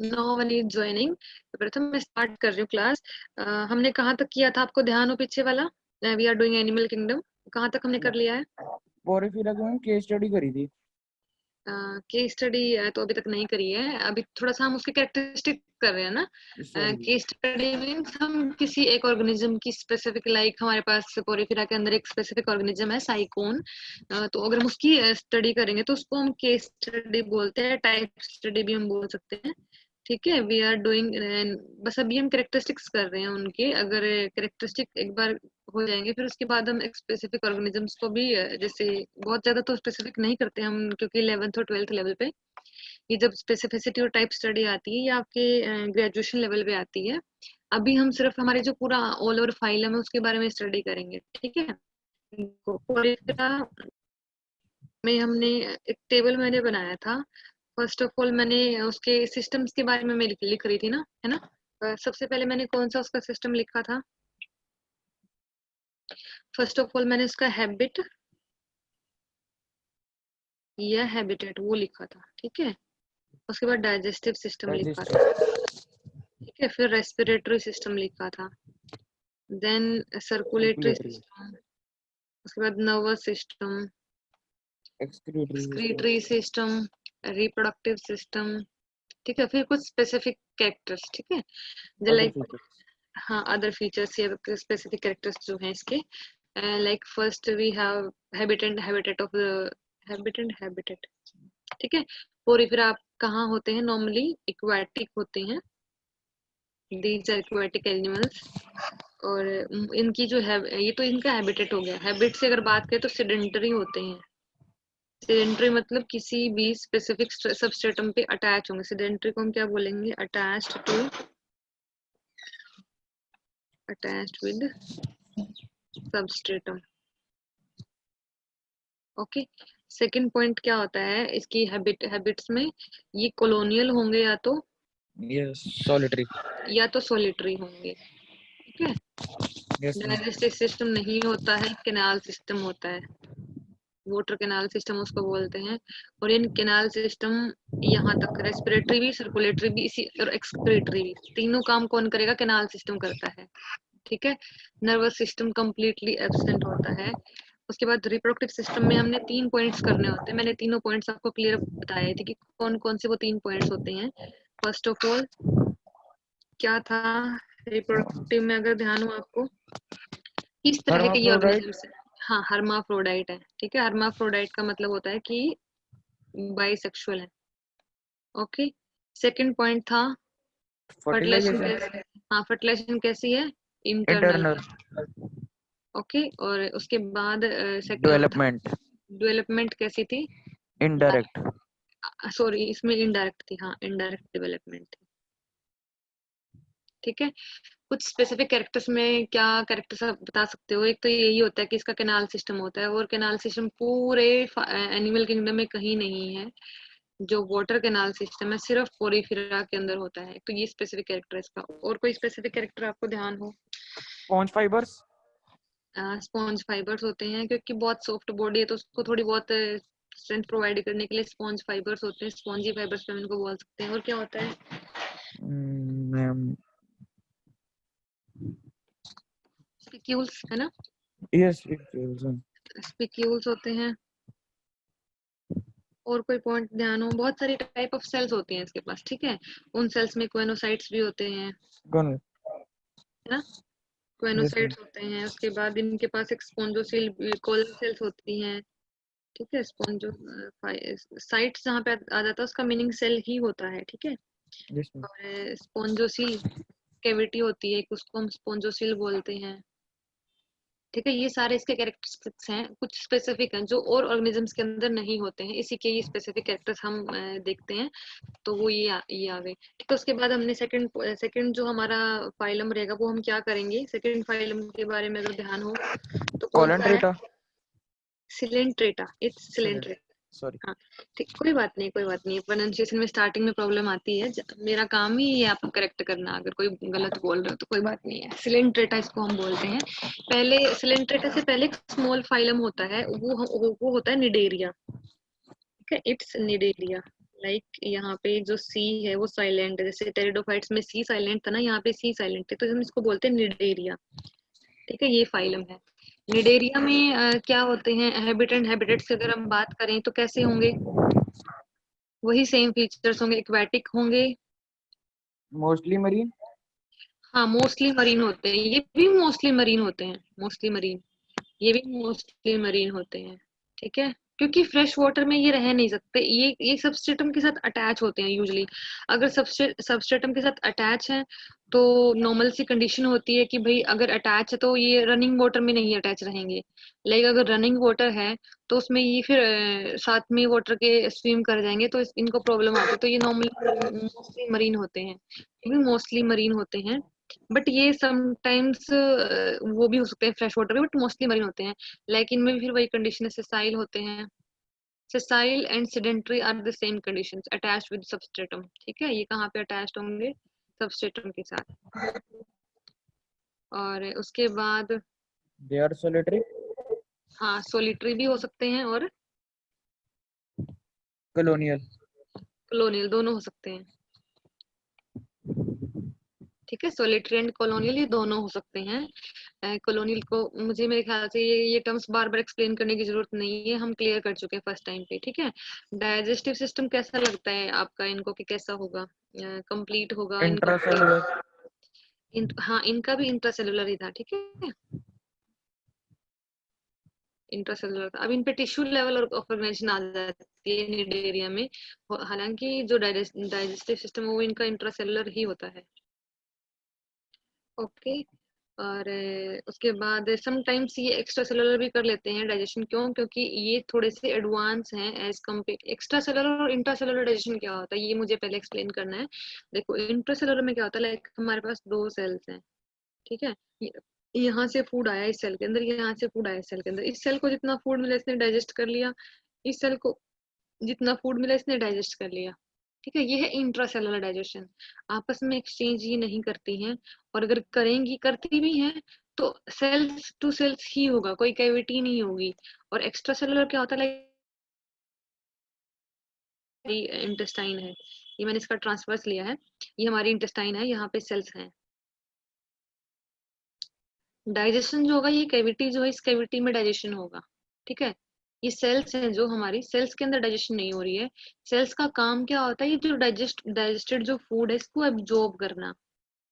No one is joining. प्रथम मैं start कर रही हूँ क्लास। हमने कहाँ तक किया था, आपको ध्यान हो पीछे वाला? We are doing animal kingdom, कहाँ तक हमने कर लिया है? पोरिफेरा की मैम केस स्टडी करी थी। केस स्टडी तो अभी तक नहीं करी है, अभी थोड़ा सा हम उसके कैरेक्टरिस्टिक कर रहे हैं ना। केस स्टडी मीन्स हम किसी एक ऑर्गेनिज्म की स्पेसिफिक, लाइक हमारे पास पोरिफेरा के अंदर एक स्पेसिफिक ऑर्गेनिज्म है साइकोन, तो अगर हम उसकी स्टडी करेंगे तो उसको हम केस स्टडी बोलते हैं, टाइप स्टडी भी हम बोल सकते हैं। ठीक है, वी आर डूइंग, बस अभी हम कैरेक्टरिस्टिक्स कर रहे हैं उनके। अगर कैरेक्टरिस्टिक एक बार हो जाएंगे फिर उसके बाद हम स्पेसिफिक ऑर्गेनिजम्स को भी, जैसे बहुत ज्यादा तो स्पेसिफिक नहीं करते हम, क्योंकि 11th और 12th लेवल पे ये जब स्पेसिफिसिटी और टाइप स्टडी आती है ये आपके ग्रेजुएशन लेवल पे आती है। अभी हम सिर्फ हमारे जो पूरा ऑल ओवर फाइलम है उसके बारे में स्टडी करेंगे। ठीक है, में हमने एक टेबल मैंने बनाया था। फर्स्ट ऑफ ऑल मैंने उसके सिस्टम्स के बारे में मैं लिख रही थी ना, है ना। सबसे पहले मैंने कौन सा उसका सिस्टम लिखा था? फर्स्ट ऑफ ऑल मैंने उसका हैबिट या हैबिटेट वो लिखा था। ठीक है, उसके बाद डाइजेस्टिव सिस्टम लिखा था। ठीक है, फिर रेस्पिरेटरी सिस्टम लिखा था, देन सर्कुलेटरी सिस्टम, उसके बाद nervous system, excretory system, reproductive system. ठीक है, फिर कुछ स्पेसिफिक कैरेक्टर्स। ठीक है, लाइक हाँ अदर फीचर्स या स्पेसिफिक कैरेक्टर्स जो हैं इसके, like first we have habit and habitat of the habit and habitat. ठीक है, पोरिफेरा कहाँ होते हैं? नॉर्मली एक्वाटिक होते हैं, दीज आर एक्वाटिक एनिमल्स। और इनकी जो है, ये तो इनका हैबिटेट हो गया। हैबिट से अगर बात करें तो सेडेंटरी होते हैं। सेडेंटरी मतलब किसी भी स्पेसिफिक सबस्ट्रेटम पे अटैच होंगे। सेडेंटरी को हम क्या बोलेंगे? Attached to, attached with substratum. Okay, second point क्या होता है इसकी हैबिट्स में? ये कॉलोनियल होंगे या तो सॉलिटरी, या तो सोलिटरी होंगे। ठीक है, डाइजेस्टिव सिस्टम नहीं होता है, कैनाल सिस्टम होता है, वाटर कैनाल सिस्टम उसको बोलते हैं। और इन कैनाल सिस्टम यहाँ तक रेस्पिरेटरी भी, सर्कुलेटरी भी, इसी और एक्सक्रीटरी भी, तीनों काम कौन करेगा? कैनाल सिस्टम करता है। ठीक है, नर्वस सिस्टम कंप्लीटली एब्सेंट होता है। उसके बाद रिप्रोडक्टिव सिस्टम में हमने 3 पॉइंट्स करने होते हैं। मैंने तीनों पॉइंट्स आपको क्लियर बताए थे कि कौन कौन से वो 3 पॉइंट्स होते हैं। फर्स्ट ऑफ ऑल क्या था रिप्रोडक्टिव में, अगर ध्यान हो आपको, किस तरह के ये ऑर्गेनिजम्स है? हाँ, हर्माफ्रोडाइट है। ठीक है, हर्माफ्रोडाइट का मतलब होता है कि बाइसेक्सुअल है। ओके, सेकंड पॉइंट था फर्टिलाइजेशन कैसी? हाँ, फर्टिलाइजेशन कैसी है? इंटरनल। ओके, और उसके बाद डेवलपमेंट कैसी थी? इनडायरेक्ट। सॉरी, इसमें इनडायरेक्ट थी। हाँ, इनडायरेक्ट डेवलपमेंट थी। ठीक है, कुछ स्पेसिफिक कैरेक्टर्स में क्या कैरेक्टर्स आप बता सकते हो? एक तो यही होता है कि इसका कैनाल सिस्टम होता है, और कैनाल सिस्टम पूरे एनिमल किंगडम में कहीं नहीं है। जो वाटर कैनाल सिस्टम है सिर्फ पोरिफेरा के अंदर होता है। तो ये स्पेसिफिक कैरेक्टर है इसका। और कोई स्पेसिफिक कैरेक्टर आपको ध्यान हो? Sponge fibres. स्पॉन्ज फाइबर्स होते हैं, क्योंकि बहुत सॉफ्ट बॉडी है तो उसको थोड़ी बहुत स्ट्रेंथ प्रोवाइड करने के लिए स्पॉन्ज फाइबर्स होते हैं। स्पॉन्जी फाइबर्स पे हम इनको बोल सकते हैं। और क्या होता है? स्पिक्यूल्स, है ना? यस, स्पिक्यूल्स होते हैं। और कोई पॉइंट ध्यान हो? बहुत सारी टाइप ऑफ सेल्स होती हैं इसके पास। ठीक है, उन सेल्स में कोएनोसाइट्स भी होते हैं, है ना? कोएनोसाइट्स होते हैं। उसके बाद इनके पास एक स्पॉन्जोसिल कॉलम सेल्स होती हैं। ठीक है, स्पॉन्जो साइट्स जहाँ पे आ जाता है उसका मीनिंग सेल ही होता है। ठीक है, और स्पॉन्जोसिल कैविटी होती है, उसको हम स्पॉन्जोसिल बोलते हैं। ठीक है, ये सारे इसके कैरेक्टरिस्टिक्स हैं, कुछ स्पेसिफिक हैं जो और ऑर्गेनिजम्स के अंदर नहीं होते हैं, इसी के ये स्पेसिफिक कैरेक्टर्स हम देखते हैं। तो वो ये आ गए। ठीक है, उसके बाद हमने सेकंड जो हमारा फाइलम रहेगा वो हम क्या करेंगे? सेकंड फाइलम के बारे में अगर ध्यान हो तो कौन सा है? सिलेंट्रेटा। It's Coelenterata. सॉरी, हाँ, ठीक, कोई बात नहीं, कोई बात नहीं। प्रोनाउंसिएशन में स्टार्टिंग में प्रॉब्लम आती है, मेरा काम ही है आपको करेक्ट करना। अगर कोई गलत बोल रहे हो तो कोई बात नहीं है। सिलेंट्रेटा इसको हम बोलते हैं। पहले सिलेंट्रेटा से पहले एक स्मॉल फाइलम होता है, वो होता है निडेरिया। ठीक है, इट्स निडेरिया। लाइक यहाँ पे जो सी है वो साइलेंट है, जैसे टेरिडोफाइट्स में सी साइलेंट था ना, यहाँ पे सी साइलेंट है, तो हम इसको बोलते हैं निडेरिया। ठीक है, ये फाइलम है। निडेरिया में क्या होते हैं, हैबिटेट हैबिटेट्स अगर हम बात करें तो कैसे होंगे, वही सेम फीचर्स होंगे, एक्वेटिक होंगे। Mostly marine. हाँ मोस्टली मरीन होते हैं, ये भी मोस्टली मरीन होते हैं, मोस्टली मरीन, ये भी मोस्टली मरीन होते हैं। ठीक है, क्योंकि फ्रेश वाटर में ये रह नहीं सकते, ये सबस्ट्रेटम के साथ अटैच होते हैं यूजली। अगर सबस्ट्रेटम के साथ अटैच है तो नॉर्मल सी कंडीशन होती है कि भाई अगर अटैच है तो ये रनिंग वाटर में नहीं अटैच रहेंगे। लाइक अगर रनिंग वाटर है तो उसमें ये फिर साथ में वाटर के स्विम कर जाएंगे, तो इनको प्रॉब्लम आती है, तो ये नॉर्मली मोस्टली मरीन होते हैं, ये भी मोस्टली मरीन होते हैं। बट ये समटाइम्स वो भी हो सकते हैं फ्रेश वाटर में, बट मोस्टली मरीन होते हैं। लाइक इनमें भी फिर वही कंडीशन, सेसाइल होते हैं। Sessile and sedentary are the same conditions attached with substratum. ठीक है, ये कहाँ पे अटैच्ड होंगे, सबस्ट्रेटम के साथ। और उसके बाद दे आर सोलिटरी। हाँ सोलिटरी भी हो सकते हैं और कॉलोनियल। कॉलोनियल, दोनों हो सकते हैं। ठीक है, सोलिटरी एंड कॉलोनियल ये दोनों हो सकते हैं। कॉलोनियल को मुझे मेरे ख्याल से ये टर्म्स बार बार एक्सप्लेन करने की जरूरत नहीं है, हम क्लियर कर चुके हैं फर्स्ट टाइम पे। ठीक है, डाइजेस्टिव सिस्टम कैसा लगता है आपका इनको, कि कैसा होगा, कंप्लीट होगा इनका? इंट्रासेलुलर। हाँ इनका भी इंट्रासेलुलर ही था। ठीक है, इंट्रासेलुलर था। अब इन पे टिश्यू लेवल और ऑर्गेनाइजेशन आ जाती है निडेरिया में, हालांकि जो डाइजेस्टिव सिस्टम है वो इनका इंट्रासेलुलर ही होता है। ओके, और उसके बाद समटाइम्स ये एक्स्ट्रा सेलुलर भी कर लेते हैं डाइजेशन, क्यों? क्योंकि ये थोड़े से एडवांस हैं एज कम्पेयर। एक्स्ट्रा सेलुलर और इंट्रा सेलुलर डाइजेशन क्या होता है ये मुझे पहले एक्सप्लेन करना है। देखो इंट्रा सेलुलर में क्या होता है, लाइक हमारे पास दो सेल्स हैं। ठीक है, यहाँ से फूड आया इस सेल के अंदर, यहाँ से फूड आया इस सेल के अंदर, इस सेल को जितना फूड मिला इसने डाइजेस्ट कर लिया, इस सेल को जितना फूड मिला इसने डाइजेस्ट कर लिया। ठीक है, ये है इंट्रासेलुलर डाइजेशन। आपस में एक्सचेंज ये नहीं करती हैं, और अगर करेंगी, करती भी हैं, तो सेल्स टू सेल्स ही होगा, कोई कैविटी नहीं होगी। और एक्स्ट्रा सेलुलर क्या होता है, लाइक इंटेस्टाइन है, ये मैंने इसका ट्रांसवर्स लिया है, ये हमारी इंटेस्टाइन है, यहाँ पे सेल्स हैं। डाइजेशन जो होगा, ये कैविटी जो है, इस कैविटी में डाइजेशन होगा। ठीक है, ये सेल्स हैं जो हमारी, सेल्स के अंदर डाइजेशन नहीं हो रही है। सेल्स का काम क्या होता है, ये जो डाइजेस्टेड जो फूड है इसको एब्जॉर्ब करना।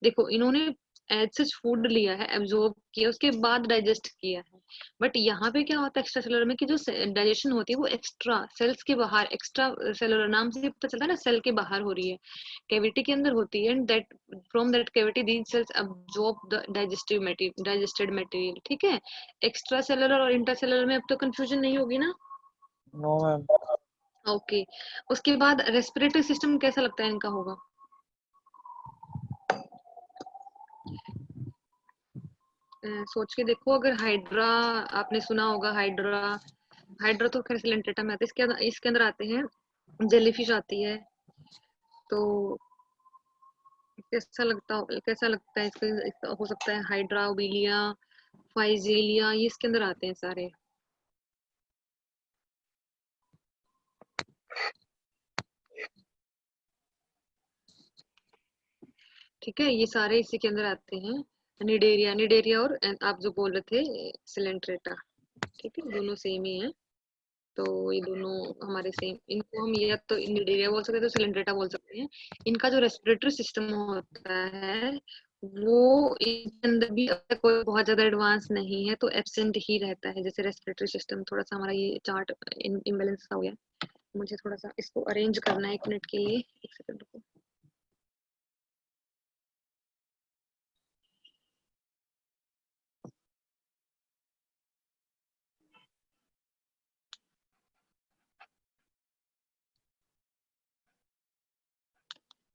देखो इन्होंने एज सच फूड लिया है, एब्जॉर्ब किया, उसके बाद डाइजेस्ट किया है। बट यहाँ पे क्या होता है एक्स्ट्रा सेलुलर में, कि जो डाइजेशन होती है वो एक्स्ट्रा सेल्स के बाहर, एक्स्ट्रा सेलुलर नाम से पता चलता है ना, सेल के बाहर हो रही है, कैविटी के अंदर होती है। And that from that cavity these cells absorb the digested material. ठीक है, एक्स्ट्रा सेलुलर और इंट्रा सेलुलर में अब तो कंफ्यूजन नहीं होगी ना? No ma'am. ओके, उसके बाद रेस्पिरेटरी सिस्टम कैसा लगता है इनका होगा? सोच के देखो, अगर हाइड्रा, आपने सुना होगा हाइड्रा, हाइड्रा तो खैर सिलेंट्रेटा में आते हैं, इसके अंदर आते हैं, जेलीफिश आती है, तो कैसा लगता है इसका हो सकता है हाइड्रा, ओबिलिया, फाइजेलिया, ये इसके अंदर आते हैं सारे। ठीक है, ये सारे इसी के अंदर आते हैं, निडेरिया और आप जो बोल रहे थे सिलेंट्रेटा। ठीक है, दोनों सेम ही है, तो ये दोनों हमारे सेम, इनको हम या तो निडेरिया बोल सकते हैं तो सिलेंड्रेटा बोल सकते हैं। इनका जो रेस्पिरेटरी सिस्टम होता है वो इनके अंदर भी कोई बहुत ज्यादा एडवांस नहीं है, तो एब्सेंट ही रहता है। जैसे रेस्पिरेटरी सिस्टम, थोड़ा सा हमारा ये चार्ट इम्बेलेंस हो गया, मुझे थोड़ा सा इसको अरेंज करना है, 1 मिनट के लिए, 1 सेकंड रुको।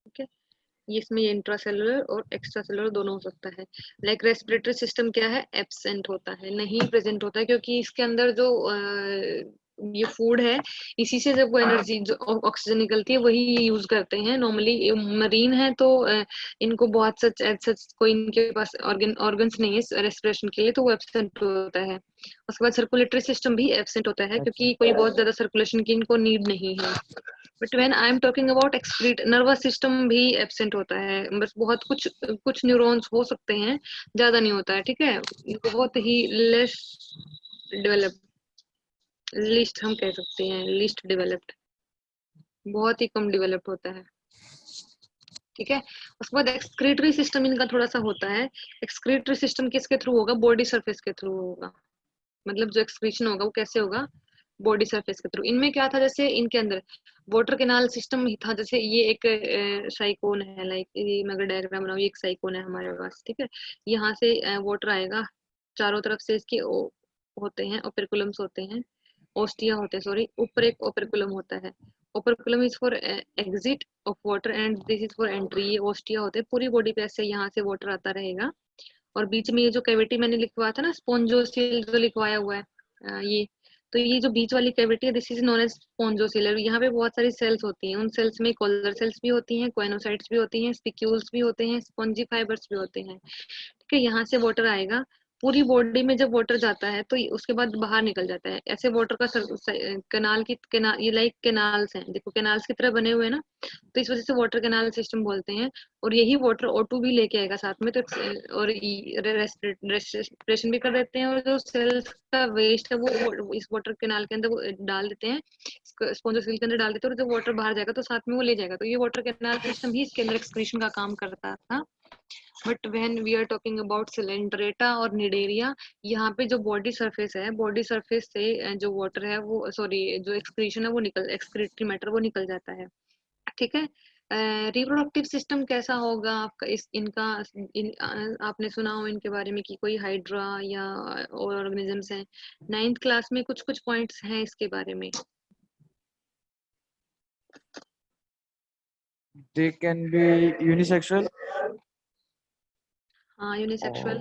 ठीक है, ये इसमें ये इंट्रासेलुलर और एक्स्ट्रा सेलुलर दोनों हो सकता है। लाइक रेस्पिरेटरी सिस्टम क्या है, एब्सेंट होता है, नहीं प्रेजेंट होता है, क्योंकि इसके अंदर जो ये फूड है, इसी से जब वो एनर्जी जो ऑक्सीजन निकलती है वही यूज करते हैं नॉर्मली। मरीन है तो इनको बहुत सच कोई इनके पास ऑर्गन्स नहीं है रेस्पिरेशन के लिए, तो वो एब्सेंट होता है। उसके बाद सर्कुलेटरी सिस्टम भी एब्सेंट होता है, अच्छा। क्योंकि कोई बहुत ज्यादा सर्कुलेशन की इनको नीड नहीं है। But when I am talking about excrete, nervous system भी एब्सेंट होता है, बस बहुत कुछ कुछ न्यूरॉन्स हो सकते हैं, ज्यादा नहीं होता है, ठीक है। बहुत ही लेस डेवलप, लिस्ट हम कह सकते हैं, लिस्ट डेवलप्ड, बहुत ही कम डेवलप्ड होता है, ठीक है। उसके बाद एक्सक्रीटरी सिस्टम इनका थोड़ा सा होता है। एक्सक्रीटरी सिस्टम किसके थ्रू होगा? बॉडी सरफेस के थ्रू होगा, मतलब जो एक्सक्रीशन होगा वो कैसे होगा? बॉडी सरफेस के थ्रू। इनमें क्या था, जैसे इनके अंदर वाटर कैनाल सिस्टम ही था, जैसे ये एक साइकोन है, लाइक ये मैं अगर डायग्राम बनाऊं, ये एक साइकोन है हमारे पास, ठीक है। यहाँ से वाटर आएगा, चारों तरफ से इसके होते हैं ओपेरकुलम्स होते हैं, ओस्टिया होते हैं, सॉरी, ऊपर एक ओपेरकुलम होता है। Operculum is for exit of water and this is for entry. ये ओस्टिया होते हैं, पूरी बॉडी पे ऐसे यहाँ से वाटर आता रहेगा। और बीच में ये जो कैविटी मैंने लिखवाया था ना, स्पोंजोसिल जो लिखवाया हुआ है, ये, तो ये जो बीच वाली कैविटी है, दिस इज नोन एज स्पोंजोसिल। यहाँ पे बहुत सारी सेल्स होती हैं, उन सेल्स में कॉलर सेल्स भी होती हैं, कोइनोसाइट्स भी होती हैं, स्पिक्यूल्स भी होते हैं, स्पॉन्जी फाइबर्स भी होते हैं, ठीक है। यहाँ से वाटर आएगा, पूरी बॉडी में जब वाटर जाता है तो उसके बाद बाहर निकल जाता है। ऐसे वाटर का कैनाल की कैनाल, ये लाइक कैनाल्स हैं, देखो कैनाल्स की तरह बने हुए हैं ना, तो इस वजह से वाटर कैनाल सिस्टम बोलते हैं। और यही वाटर O2 भी लेके आएगा साथ में, तो और रेस्पिरेशन भी कर देते हैं, और जो सेल्स का वेस्ट है वो इस वाटर कैनाल के अंदर वो डाल देते हैं, स्पॉन्जोसिल के अंदर डाल देते हैं, और जब वाटर बाहर जाएगा तो साथ में वो ले जाएगा। तो ये वाटर कैनाल सिस्टम ही इसके अंदर एक्सक्रीशन का काम करता था। But when we are talking about Coelenterata और निडेरिया, यहाँ पे जो बॉडी सरफेस है, बॉडी सरफेस से जो वाटर है वो, सॉरी, जो एक्सक्रीशन है वो निकल, एक्सक्रीटरी मैटर वो निकल जाता है, ठीक है। रिप्रोडक्टिव सिस्टम कैसा होगा आपका? इस इनका आपने सुना हो इनके बारे में कि कोई हाइड्रा या और ऑर्गेनिजम्स हैं? 9th क्लास में कुछ कुछ पॉइंट्स हैं इसके बारे में। They can be unisexual. हाँ, यूनिसेक्सुअल।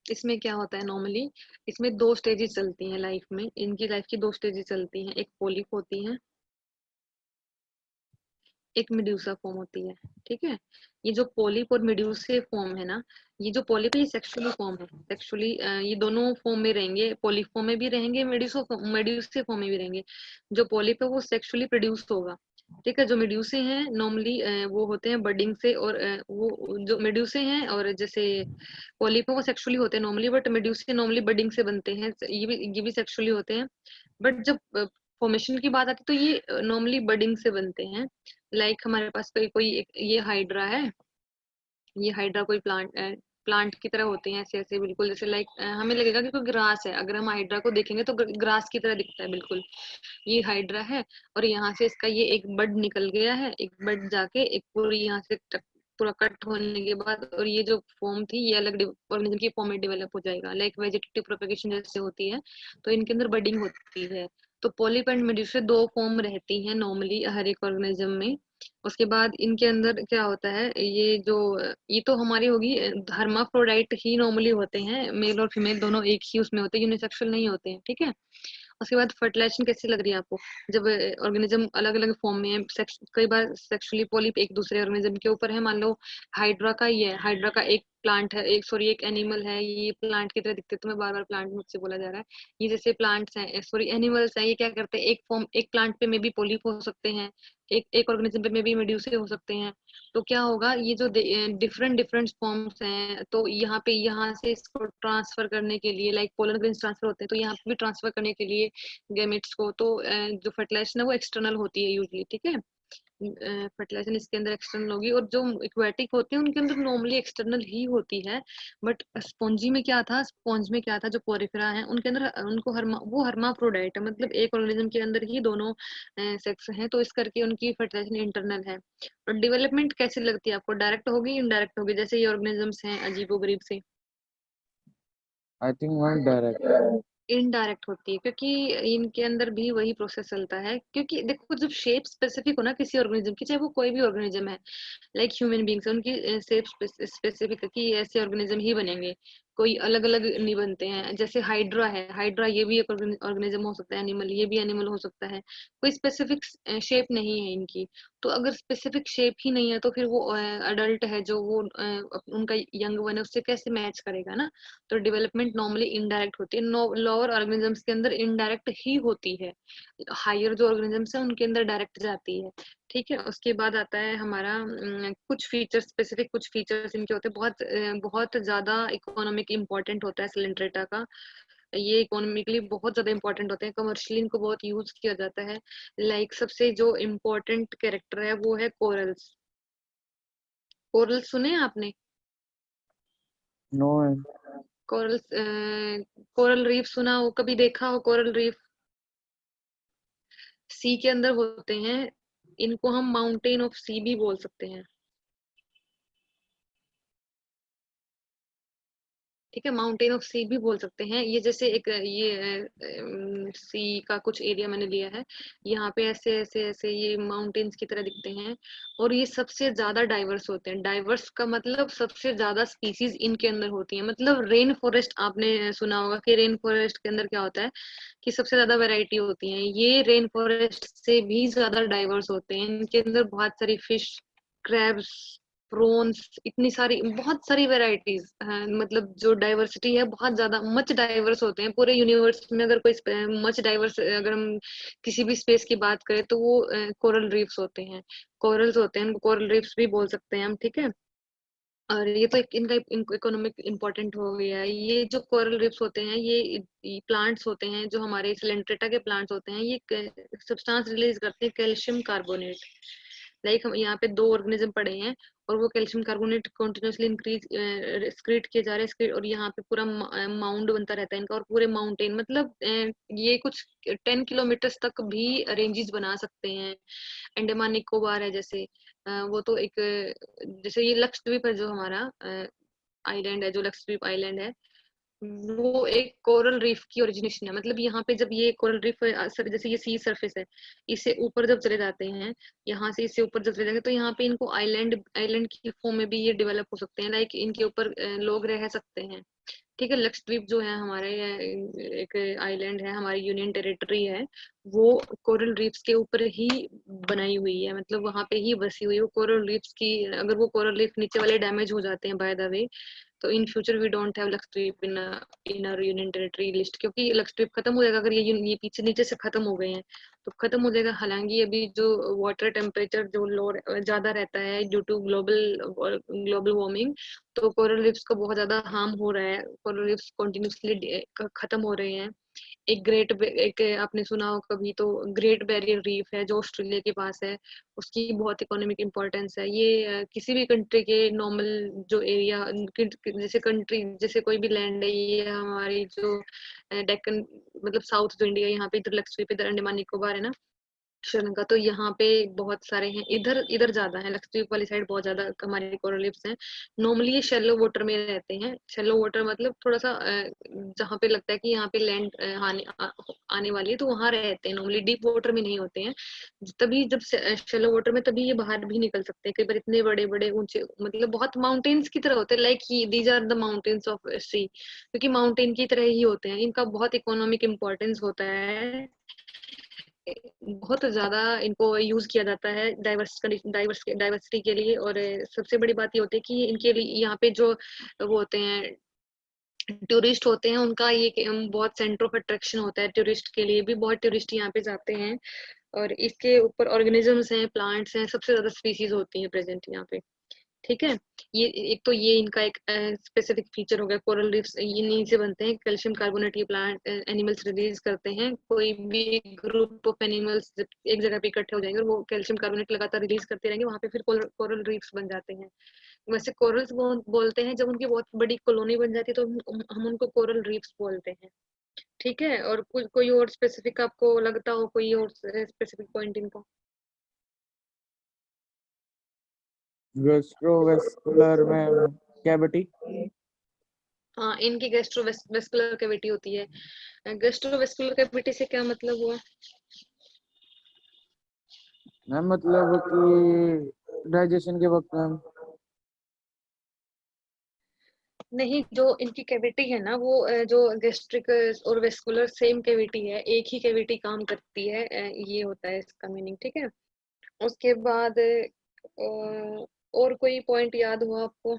इसमें क्या होता है नॉर्मली, इसमें दो स्टेजेस चलती हैं लाइफ में, इनकी लाइफ की दो स्टेजेस चलती हैं, एक पोलिप होती है, एक मेड्यूसा फॉर्म होती है, ठीक है। ये जो पोलिप और मेड्यूसे फॉर्म है ना, ये जो पोलिप है ये सेक्सुअली फॉर्म है, सेक्सुअली ये दोनों फॉर्म में रहेंगे, पोलिप फॉर्म में भी रहेंगे, मेड्यूसे फॉर्म में भी रहेंगे। जो पोलिप है वो सेक्सुअली प्रोड्यूस होगा, ठीक है। जो मेड्यूसे हैं नॉर्मली वो होते हैं बडिंग से, और वो जो मेड्यूसे हैं, और जैसे पोलिप है वो सेक्सुअली होते हैं normally, but medusae normally budding से बनते हैं, ये भी सेक्सुअली होते हैं। बट जब फॉर्मेशन की बात आती है तो ये नॉर्मली बडिंग से बनते हैं। लाइक हमारे पास कोई कोई ये हाइड्रा है, ये हाइड्रा कोई प्लांट की तरह होते हैं, ऐसे ऐसे बिल्कुल, जैसे लाइक हमें लगेगा कि कोई ग्रास है, अगर हम हाइड्रा को देखेंगे तो ग्रास की तरह दिखता है बिल्कुल। ये हाइड्रा है, और यहाँ से इसका ये एक बड निकल गया है, एक बड जाके एक पूरी यहाँ से पूरा कट होने के बाद, और ये जो फॉर्म थी ये अलग ऑर्गेनिज्म की फॉर्म में डेवलप हो जाएगा, लाइक वेजिटेटिव प्रोपेगेशन जैसे होती है, तो इनके अंदर बडिंग होती है। तो पॉलिप एंड मेड्यूसा दो फॉर्म रहती हैं नॉर्मली हर एक ऑर्गेनिज्म में। उसके बाद इनके अंदर क्या होता है, ये जो, ये तो हमारी होगी, हर्माफ्रोडाइट ही नॉर्मली होते हैं, मेल और फीमेल दोनों एक ही उसमें होते हैं, यूनिसेक्सुअल नहीं होते हैं, ठीक है। उसके बाद फर्टिलाइजेशन कैसी लग रही है आपको? जब ऑर्गेनिज्म अलग अलग फॉर्म में है, कई बार सेक्सुअली पॉलिप एक दूसरे ऑर्गेनिज्म के ऊपर है, मान लो हाइड्रा का ही है, हाइड्रा का एक प्लांट है, एक सॉरी एक एनिमल है, ये प्लांट की तरह दिखते हैं, तुम्हें बार बार प्लांट मुझसे बोला जा रहा है, ये जैसे प्लांट्स हैं, सॉरी एनिमल्स हैं, ये क्या करते हैं, एक फॉर्म, एक प्लांट पे में भी पॉलिप हो सकते हैं, एक ऑर्गेनिज्म पे में भी मेड्यूसे हो सकते हैं। तो क्या होगा, ये जो डिफरेंट डिफरेंट फॉर्म्स हैं, तो यहाँ पे, यहाँ से इसको ट्रांसफर करने के लिए, लाइक पोलन ग्रेन्स ट्रांसफर होते हैं, तो यहाँ पे भी ट्रांसफर करने के लिए गैमेट्स को, तो जो फर्टिलाइजेशन है वो एक्सटर्नल होती है यूजली, ठीक है। फर्टिलाइजेशन इसके अंदर एक्सटर्नल होगी, और जो एक्वेटिक होते हैं उनके अंदर नॉर्मली एक्सटर्नल ही होती है। बट स्पॉन्जी में क्या था, स्पॉन्ज में क्या था, जो पोरिफेरा है उनके अंदर उनको वो हर्माफ्रोडाइट है, मतलब एक ऑर्गेनिज्म के अंदर ही दोनों सेक्स हैं, तो इस करके उनकी फर्टिलाइजेशन इंटरनल है। और डेवलपमेंट कैसी लगती है आपको, डायरेक्ट होगी इनडायरेक्ट होगी, जैसे ये ऑर्गेनिजम्स हैं अजीबोगरीब से? I think one direct. Indirect होती है, क्योंकि इनके अंदर भी वही प्रोसेस चलता है, क्योंकि देखो जब शेप स्पेसिफिक हो ना किसी ऑर्गेनिज्म की, चाहे वो कोई भी ऑर्गेनिज्म है, लाइक ह्यूमन बींग्स, उनकी शेप स्पेसिफिक है कि ऐसे ऑर्गेनिज्म ही बनेंगे, कोई अलग अलग नहीं बनते हैं। जैसे हाइड्रा है, हाइड्रा ये भी एक ऑर्गेनिज्म हो सकता है, एनिमल, ये भी एनिमल हो सकता है। कोई स्पेसिफिक शेप नहीं है इनकी। तो अगर स्पेसिफिक शेप ही नहीं है तो फिर वो अडल्ट है जो वो उनका यंग वन है उससे कैसे मैच करेगा ना। तो डेवलपमेंट नॉर्मली इनडायरेक्ट होती है, लोअर ऑर्गेनिजम्स के अंदर इनडायरेक्ट ही होती है, हायर जो ऑर्गेनिजम्स है उनके अंदर डायरेक्ट जाती है। ठीक है, उसके बाद आता है हमारा कुछ फीचर्स, स्पेसिफिक कुछ फीचर्स इनके होते हैं, बहुत ज्यादा इकोनॉमिक इंपॉर्टेंट होता है सिलेंट्रेटा का। ये इकोनॉमिकली बहुत ज्यादा इंपॉर्टेंट होते हैं, कमर्शियली इनको बहुत यूज किया जाता है। लाइक सबसे जो इम्पोर्टेंट कैरेक्टर है वो है कोरल्स। कोरल्स सुने हैं आपने? नो। कोरल्स, कोरल रीफ सुना हो, कभी देखा हो कोरल रीफ? सी के अंदर होते हैं, इनको हम माउंटेन ऑफ सी भी बोल सकते हैं। ठीक है, माउंटेन ऑफ सी भी बोल सकते हैं। ये जैसे एक ये सी का कुछ एरिया मैंने लिया है, यहाँ पे ऐसे ऐसे ऐसे ये माउंटेन्स की तरह दिखते हैं। और ये सबसे ज्यादा डाइवर्स होते हैं। डाइवर्स का मतलब सबसे ज्यादा स्पीसीज इनके अंदर होती है। मतलब रेन फॉरेस्ट आपने सुना होगा कि रेन फॉरेस्ट के अंदर क्या होता है कि सबसे ज्यादा वैरायटी होती है, ये रेन फॉरेस्ट से भी ज्यादा डाइवर्स होते हैं। इनके अंदर बहुत सारी फिश, क्रैब्स, प्रॉन्स, इतनी सारी बहुत सारी वेराइटीज हैं। मतलब जो डाइवर्सिटी है बहुत ज्यादा, मच डाइवर्स होते हैं पूरे यूनिवर्स में। अगर कोई मच डाइवर्स, अगर हम किसी भी स्पेस की बात करें तो वो कोरल रीफ्स होते हैं, कोरल्स होते हैं, कोरल रीफ्स भी बोल सकते हैं हम। ठीक है, और ये तो एक इनका इकोनॉमिक इम्पोर्टेंट हो गया है। ये जो कोरल रीफ्स होते हैं ये प्लांट्स होते हैं, जो हमारे सिलेंट्रेटा के प्लांट्स होते हैं, ये सब्सटेंस रिलीज करते हैं, कैल्शियम कार्बोनेट। लाइक हम यहाँ पे दो ऑर्गेनिज्म पड़े हैं और वो calcium carbonate continuously increase excrete किए जा रहे हैं, और यहाँ पे पूरा माउंड बनता रहता है इनका। और पूरे माउंटेन, मतलब ये कुछ 10 किलोमीटर तक भी रेंजेस बना सकते हैं। अंडमान निकोबार है जैसे, वो तो एक जैसे ये लक्षद्वीप है जो हमारा आइलैंड है, जो लक्षद्वीप आइलैंड है, वो एक कोरल रीफ की ओरिजिनेशन है। मतलब यहाँ पे जब ये कोरल रीफ जैसे ये सी सरफेस है, इससे ऊपर जब चले जाते हैं, यहाँ से इससे ऊपर जब चले जाएंगे तो यहाँ पे इनको आइलैंड आइलैंड की फॉर्म में भी ये डेवलप हो सकते हैं। लाइक इनके ऊपर लोग रह सकते हैं। ठीक है, लक्षद्वीप जो है हमारे एक आइलैंड है, हमारी यूनियन टेरिटरी है, वो कोरल रीफ्स के ऊपर ही बनाई हुई है। मतलब वहां पे ही बसी हुई है वो कोरल रीफ्स की। अगर वो कोरल रीफ नीचे वाले डैमेज हो जाते हैं बाय द वे, तो in future we don't have Lakshadweep in our union territory list, क्योंकि लक्षद्वीप खत्म हो जाएगा अगर ये पीछे नीचे से खत्म हो गए हैं तो खत्म हो जाएगा। हालांकि अभी जो वाटर टेम्परेचर जो लो ज्यादा रहता है ड्यू टू ग्लोबल वार्मिंग, तो कोरल रीफ्स को बहुत ज्यादा हार्म हो रहा है, कोरल रीफ्स कंटिन्यूसली खत्म हो रहे हैं। एक आपने सुना हो कभी तो, ग्रेट बैरियर रीफ है जो ऑस्ट्रेलिया के पास है, उसकी बहुत इकोनॉमिक इम्पोर्टेंस है। ये किसी भी कंट्री के नॉर्मल जो एरिया, जैसे कंट्री, जैसे कोई भी लैंड है, ये हमारी जो डेक्कन, मतलब साउथ जो इंडिया, यहाँ पे इधर लक्षद्वीप, इधर अंडमान निकोबार है ना, श्रीलंका, तो यहाँ पे बहुत सारे हैं। इधर इधर ज्यादा है, लक्षद्वीप वाली साइड बहुत ज्यादा हमारे कोरल रीफ्स हैं। नॉर्मली ये शैलो वाटर में रहते हैं। शैलो वाटर मतलब थोड़ा सा जहाँ पे लगता है कि यहाँ पे लैंड आने वाली है तो वहां रहते हैं। नॉर्मली डीप वाटर में नहीं होते हैं। तभी जब शैलो वाटर में तभी ये बाहर भी निकल सकते हैं। कई बार इतने बड़े बड़े ऊंचे, मतलब बहुत माउंटेन्स की तरह होते हैं, like these are the mountains of sea, क्योंकि माउंटेन की तरह ही होते हैं। इनका बहुत इकोनॉमिक इम्पोर्टेंस होता है, बहुत ज्यादा इनको यूज किया जाता है डाइवर्सिटी के लिए। और सबसे बड़ी बात ये होती है कि इनके लिए यहाँ पे जो वो होते हैं, टूरिस्ट होते हैं, उनका ये बहुत सेंटर ऑफ अट्रैक्शन होता है टूरिस्ट के लिए भी। बहुत टूरिस्ट यहाँ पे जाते हैं। और इसके ऊपर ऑर्गेनिजम्स हैं, प्लांट्स हैं, सबसे ज्यादा स्पीसीज होती हैं प्रेजेंट यहाँ पे। ठीक है, ये एक तो ये इनका एक स्पेसिफिक फीचर हो गया। कोरल रीफ्स इन्हीं से बनते हैं, कैल्शियम कार्बोनेट ये प्लांट एनिमल्स रिलीज करते हैं। कोई भी ग्रुप ऑफ एनिमल्स जब एक जगह पे इकट्ठे हो जाएंगे और वो कैल्शियम कार्बोनेट लगातार रिलीज करते रहेंगे, वहां पे फिर कोरल रीफ्स बन जाते हैं। वैसे कोरल्स बोलते हैं जब उनकी बहुत बड़ी कॉलोनी बन जाती है, तो हम उनको कोरल रीफ्स बोलते हैं। ठीक है, और कोई और स्पेसिफिक आपको लगता हो, कोई और स्पेसिफिक पॉइंट इनका? गैस्ट्रोवेस्कुलर में कैविटी। हाँ, इनकी गैस्ट्रोवेस्कुलर कैविटी होती है। गैस्ट्रोवेस्कुलर कैविटी से क्या मतलब हुआ? मैम मतलब कि डाइजेशन के वक्त मैम। नहीं, जो इनकी कैविटी है ना वो जो गैस्ट्रिक और वेस्कुलर सेम कैविटी है, एक ही कैविटी काम करती है, ये होता है इसका मीनिंग। ठीक है, उसके बाद और कोई पॉइंट याद हुआ आपको?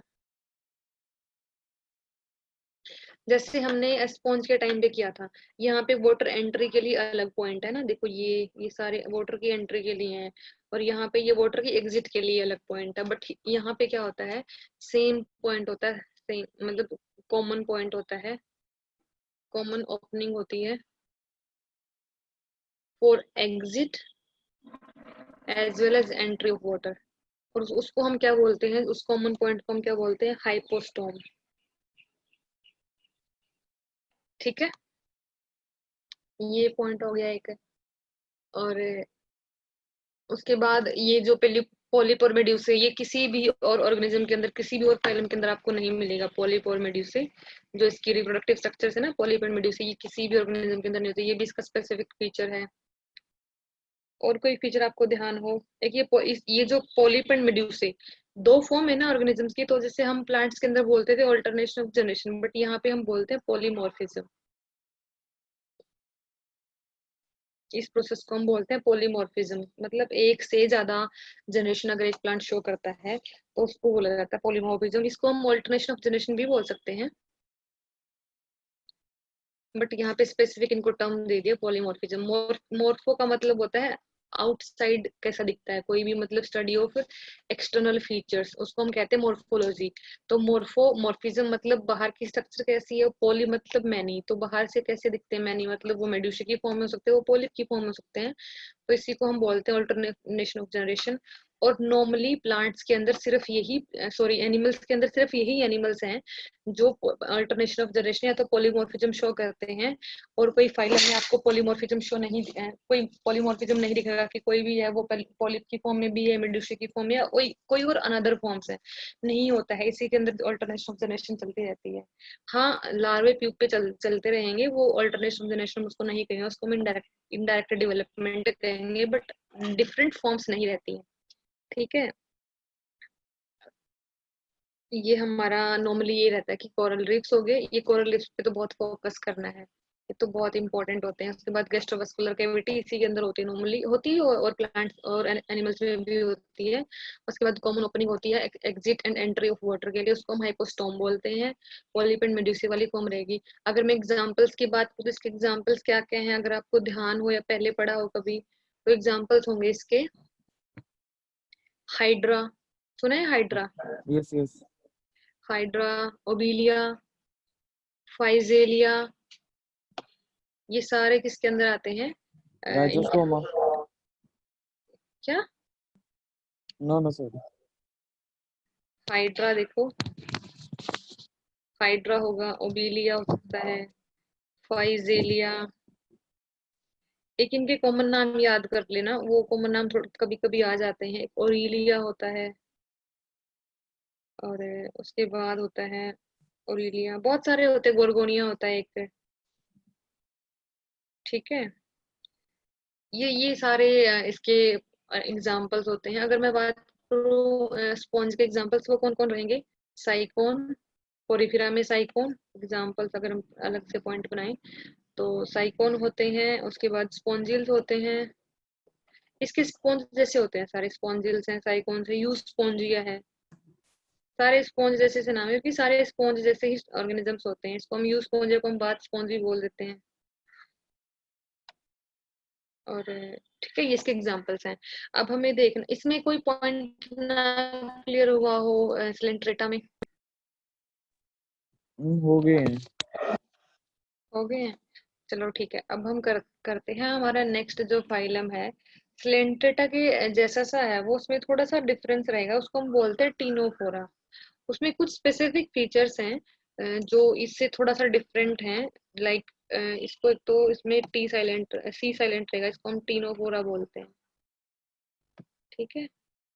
जैसे हमने स्पॉन्ज के टाइम पे किया था, यहाँ पे वाटर एंट्री के लिए अलग पॉइंट है ना, देखो ये सारे वाटर की एंट्री के लिए हैं, और यहाँ पे ये वाटर की एग्जिट के लिए अलग पॉइंट है। बट यहाँ पे क्या होता है, सेम पॉइंट होता है, सेम मतलब कॉमन पॉइंट होता है, कॉमन ओपनिंग होती है for exit as well as entry of water. और उसको हम क्या बोलते हैं, उस कॉमन पॉइंट को हम क्या बोलते हैं, हाइपोस्टोम। ठीक है, ये पॉइंट हो गया एक। और उसके बाद ये जो पॉलिप और मेड्यूसे, ये किसी भी और ऑर्गेनिज्म के अंदर, किसी भी और फाइलम के अंदर आपको नहीं मिलेगा। पॉलिप और मेड्यूसे जो इसकी रिप्रोडक्टिव स्ट्रक्चर है ना, पॉलिप एंड मेड्यूसे, ये किसी भी ऑर्गेनिज्म के अंदर नहीं होते, ये भी इसका स्पेसिफिक फीचर है। और कोई फीचर आपको ध्यान हो? एक ये जो पॉलिप एंड मेड्यूसे दो फॉर्म है ना ऑर्गेनिजम्स की, तो जैसे हम प्लांट्स के अंदर बोलते थे ऑल्टरनेशन ऑफ जनरेशन, बट यहाँ पे हम बोलते हैं पॉलीमॉर्फिज्म। इस प्रोसेस को हम बोलते हैं पॉलीमॉर्फिज्म, मतलब एक से ज्यादा जनरेशन अगर एक प्लांट शो करता है तो उसको बोला जाता है पॉलीमॉर्फिज्म। इसको हम ऑल्टरनेशन ऑफ जनरेशन भी बोल सकते हैं, बट यहाँ पे स्पेसिफिक इनको टर्म दे दिया पॉलीमॉर्फिज्म। मॉर्फो का मतलब होता है आउटसाइड कैसा दिखता है, कोई भी मतलब स्टडी ऑफ एक्सटर्नल फीचर्स, उसको हम कहते हैं मॉर्फोलॉजी। तो मॉर्फिज्म मतलब बाहर की स्ट्रक्चर कैसी है, पॉली मतलब मैनी, तो बाहर से कैसे दिखते हैं मैनी, मतलब वो मेड्यूशा की फॉर्म में हो सकते हैं, वो पॉलिप की फॉर्म में हो सकते हैं। तो इसी को हम बोलते हैं अल्टरनेशन ऑफ जनरेशन। और नॉर्मली प्लांट्स के अंदर सिर्फ यही, सॉरी एनिमल्स के अंदर सिर्फ यही एनिमल्स हैं जो अल्टरनेशन ऑफ जनरेशन या तो पॉलीमॉर्फिज्म शो करते हैं। और कोई फाइलम में आपको पॉलीमॉर्फिज्म शो नहीं, कोई पॉलीमॉर्फिज्म नहीं दिखेगा कि कोई भी है वो पॉलिप की फॉर्म में भी है, मेडुसा की फॉर्म में, या कोई कोई और अनदर फॉर्म्स है, नहीं होता है। इसी के अंदर अल्टरनेशन ऑफ जनरेशन चलती रहती है। हाँ, लार्वे प्यूप पे चलते रहेंगे, वो अल्टरनेशन ऑफ जनरेशन उसको नहीं कहेंगे, उसको हम इनडायरेक्ट डेवलपमेंट कहेंगे, बट डिफरेंट फॉर्म्स नहीं रहती हैं। ठीक है, ये हमारा नॉर्मली ये रहता है कि कोरल रीफ्स हो गए, ये कोरल रीफ्स पे तो बहुत फोकस करना है, ये तो बहुत इंपॉर्टेंट होते हैं। उसके बाद गैस्ट्रोवास्कुलर कैविटी इसी के अंदर होती है, नॉर्मली होती है, और प्लांट्स और एनिमल्स में भी होती है। उसके बाद कॉमन ओपनिंग होती है exit and entry of water के लिए, उसको हम हाइपोस्टोम बोलते हैं। पॉलिप एंड मेड्यूसी वाली फॉर्म रहेगी। अगर मैं एग्जाम्पल्स की बात करूँ तो इसके एग्जाम्पल्स क्या क्या हैं, अगर आपको ध्यान हो या पहले पढ़ा हो कभी, तो एग्जाम्पल्स होंगे इसके, हाइड्रा, सुना है Hydra? Yes yes. Hydra, Obelia, Physalia, ये सारे किसके अंदर आते हैं? इनके, राइजोस्टोमा। क्या? No no sorry. हाइड्रा देखो, हाइड्रा होगा, ओबिलिया हो सकता है, फाइजेलिया। एक इनके कॉमन नाम याद कर लेना, वो कॉमन नाम थोड़ा कभी कभी आ जाते हैं। ओरिलिया होता है, और उसके बाद होता है ओरिलिया, बहुत सारे होते हैं, गोरगोनिया होता है एक। ठीक है, ये सारे इसके एग्जाम्पल्स होते हैं। अगर मैं बात करूँ स्पॉन्ज के एग्जाम्पल्स, वो कौन कौन रहेंगे? साइकोन, पोरिफेरा में साइकोन एग्जाम्पल्स, अगर हम अलग से पॉइंट बनाएं तो साइकोन होते हैं। उसके बाद स्पॉन्जिल्स होते हैं, इसके स्पॉन्ज जैसे होते हैं सारे, स्पॉन्जिल्स हैं, साइकोन से, यूज स्पॉन्जिया है, सारे स्पॉन्ज जैसे से नाम है, क्योंकि सारे स्पॉन्ज जैसे ही ऑर्गेनिजम्स होते हैं। इसको हम यूज स्पॉन्जिया को हम बात स्पॉन्ज भी बोल देते हैं। और ठीक है, ये इसके एग्जांपल्स हैं। अब हमें देखना, इसमें कोई पॉइंट ना क्लियर हुआ हो स्लेंट्रेटा में? हो गए हैं। हो गए हैं, चलो ठीक है। अब हम करते हैं हमारा नेक्स्ट जो फाइलम है, स्लेंट्रेटा के जैसा सा है वो, उसमें थोड़ा सा डिफरेंस रहेगा, उसको हम बोलते हैं टीनोफोरा। उसमें कुछ स्पेसिफिक फीचर्स हैं जो इससे थोड़ा सा डिफरेंट हैं। लाइक इसको एक तो इसमें टी साइलेंट, सी साइलेंट रहेगा, इसको हम टीनोफोरा बोलते हैं। ठीक है,